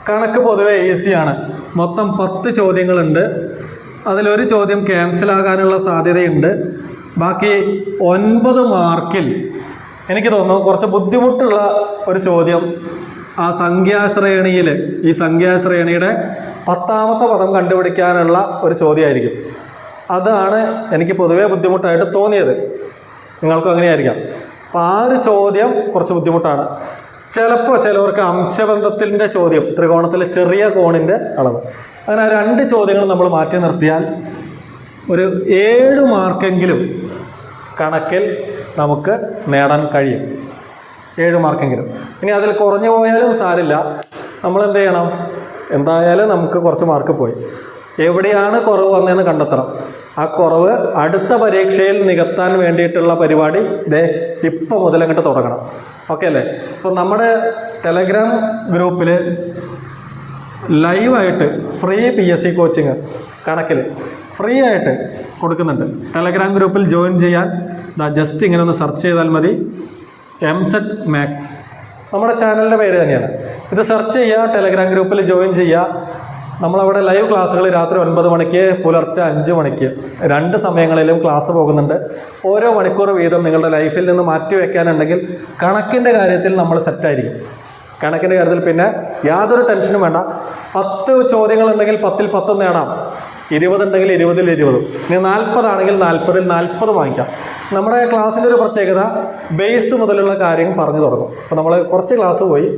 കണക്ക് പൊതുവേ ഈസിയാണ്. മൊത്തം 10 ചോദ്യങ്ങളുണ്ട്. അതിലൊരു ചോദ്യം ക്യാൻസലാകാനുള്ള സാധ്യതയുണ്ട്. ബാക്കി 9 മാർക്കിൽ എനിക്ക് തോന്നുന്നു കുറച്ച് ബുദ്ധിമുട്ടുള്ള ഒരു ചോദ്യം ആ സംഖ്യാശ്രേണിയിൽ ഈ സംഖ്യാശ്രേണിയുടെ 10ാമത്തെ പദം കണ്ടുപിടിക്കാനുള്ള ഒരു ചോദ്യമായിരിക്കും. അതാണ് എനിക്ക് പൊതുവേ ബുദ്ധിമുട്ടായിട്ട് തോന്നിയത്. നിങ്ങൾക്കും അങ്ങനെയായിരിക്കാം. അപ്പോൾ ആ ഒരു ചോദ്യം കുറച്ച് ബുദ്ധിമുട്ടാണ്. ചിലപ്പോൾ ചിലവർക്ക് അംശബന്ധത്തിൻ്റെ ചോദ്യം, ത്രികോണത്തിലെ ചെറിയ കോണിൻ്റെ അളവ്, അങ്ങനെ 2 ചോദ്യങ്ങൾ നമ്മൾ മാറ്റി നിർത്തിയാൽ ഒരു 7 മാർക്കെങ്കിലും കണക്കിൽ നമുക്ക് നേടാൻ കഴിയും. 7 മാർക്കെങ്കിലും. ഇനി അതിൽ കുറഞ്ഞു പോയാലും സാരില്ല, നമ്മൾ എന്ത് ചെയ്യണം? എന്തായാലും നമുക്ക് കുറച്ച് മാർക്ക് പോയി. എവിടെയാണ് കുറവ് വന്നതെന്ന് കണ്ടെത്തണം. ആ കുറവ് അടുത്ത പരീക്ഷയിൽ നികത്താൻ വേണ്ടിയിട്ടുള്ള പരിപാടി ഇപ്പം മുതൽ അങ്ങോട്ട് തുടങ്ങണം. ഓക്കെ അല്ലേ? അപ്പോൾ നമ്മുടെ ടെലഗ്രാം ഗ്രൂപ്പിൽ ലൈവായിട്ട് ഫ്രീ PSC കോച്ചിങ് കണക്കിൽ ഫ്രീ ആയിട്ട് കൊടുക്കുന്നുണ്ട്. ടെലഗ്രാം ഗ്രൂപ്പിൽ ജോയിൻ ചെയ്യാൻ ജസ്റ്റ് ഇങ്ങനെ ഒന്ന് സെർച്ച് ചെയ്താൽ മതി, MSET മാത്സ്. നമ്മുടെ ചാനലിൻ്റെ പേര് തന്നെയാണ്. ഇത് സെർച്ച് ചെയ്യുക, ടെലഗ്രാം ഗ്രൂപ്പിൽ ജോയിൻ ചെയ്യുക. നമ്മളവിടെ ലൈവ് ക്ലാസ്സുകൾ രാത്രി 9 മണിക്ക്, പുലർച്ചെ 5 മണിക്ക് 2 സമയങ്ങളിലും ക്ലാസ് പോകുന്നുണ്ട്. ഓരോ മണിക്കൂർ വീതം നിങ്ങളുടെ ലൈഫിൽ നിന്ന് മാറ്റി വയ്ക്കാനുണ്ടെങ്കിൽ കണക്കിൻ്റെ കാര്യത്തിൽ നമ്മൾ സെറ്റായിരിക്കും. കണക്കിൻ്റെ കാര്യത്തിൽ പിന്നെ യാതൊരു ടെൻഷനും വേണ്ട. 10 ചോദ്യങ്ങളുണ്ടെങ്കിൽ 10ൽ 10 നേടാം. 20 ഉണ്ടെങ്കിൽ 20ൽ 20. ഇനി 40 ആണെങ്കിൽ 40ൽ 40 വാങ്ങിക്കാം. നമ്മുടെ ക്ലാസ്സിൻ്റെ ഒരു പ്രത്യേകത ബേസ് മുതലുള്ള കാര്യം പറഞ്ഞു തുടങ്ങും. അപ്പോൾ നമ്മൾ കുറച്ച് ക്ലാസ് പോയി,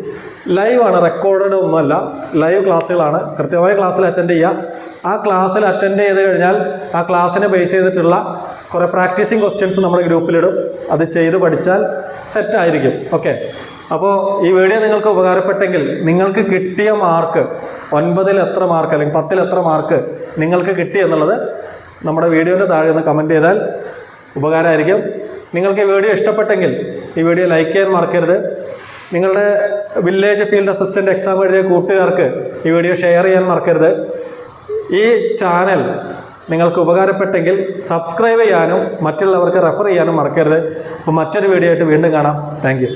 ലൈവാണ്, റെക്കോർഡഡ് ഒന്നുമല്ല, ലൈവ് ക്ലാസ്സുകളാണ്. കൃത്യമായ ക്ലാസ്സിൽ അറ്റൻഡ് ചെയ്യുക. ആ ക്ലാസ്സിൽ അറ്റൻഡ് ചെയ്ത് കഴിഞ്ഞാൽ ആ ക്ലാസ്സിനെ ബേസ് ചെയ്തിട്ടുള്ള കുറേ പ്രാക്ടീസിങ് ക്വസ്റ്റ്യൻസ് നമ്മുടെ ഗ്രൂപ്പിലിടും. അത് ചെയ്ത് പഠിച്ചാൽ സെറ്റായിരിക്കും. ഓക്കെ. അപ്പോൾ ഈ വീഡിയോ നിങ്ങൾക്ക് ഉപകാരപ്പെട്ടെങ്കിൽ നിങ്ങൾക്ക് കിട്ടിയ മാർക്ക് 9ൽ എത്ര മാർക്ക് അല്ലെങ്കിൽ 10ൽ എത്ര മാർക്ക് നിങ്ങൾക്ക് കിട്ടി എന്നുള്ളത് നമ്മുടെ വീഡിയോൻ്റെ താഴെ ഒന്ന് കമൻറ്റ് ചെയ്താൽ ഉപകാരമായിരിക്കും. നിങ്ങൾക്ക് ഈ വീഡിയോ ഇഷ്ടപ്പെട്ടെങ്കിൽ ഈ വീഡിയോ ലൈക്ക് ചെയ്യാൻ മറക്കരുത്. നിങ്ങളുടെ വില്ലേജ് ഫീൽഡ് അസിസ്റ്റൻ്റ് എക്സാം എഴുതിയ കൂട്ടുകാർക്ക് ഈ വീഡിയോ ഷെയർ ചെയ്യാൻ മറക്കരുത്. ഈ ചാനൽ നിങ്ങൾക്ക് ഉപകാരപ്പെട്ടെങ്കിൽ സബ്സ്ക്രൈബ് ചെയ്യാനും മറ്റുള്ളവർക്ക് റെഫർ ചെയ്യാനും മറക്കരുത്. അപ്പോൾ മറ്റൊരു വീഡിയോ ആയിട്ട് വീണ്ടും കാണാം. Thank you.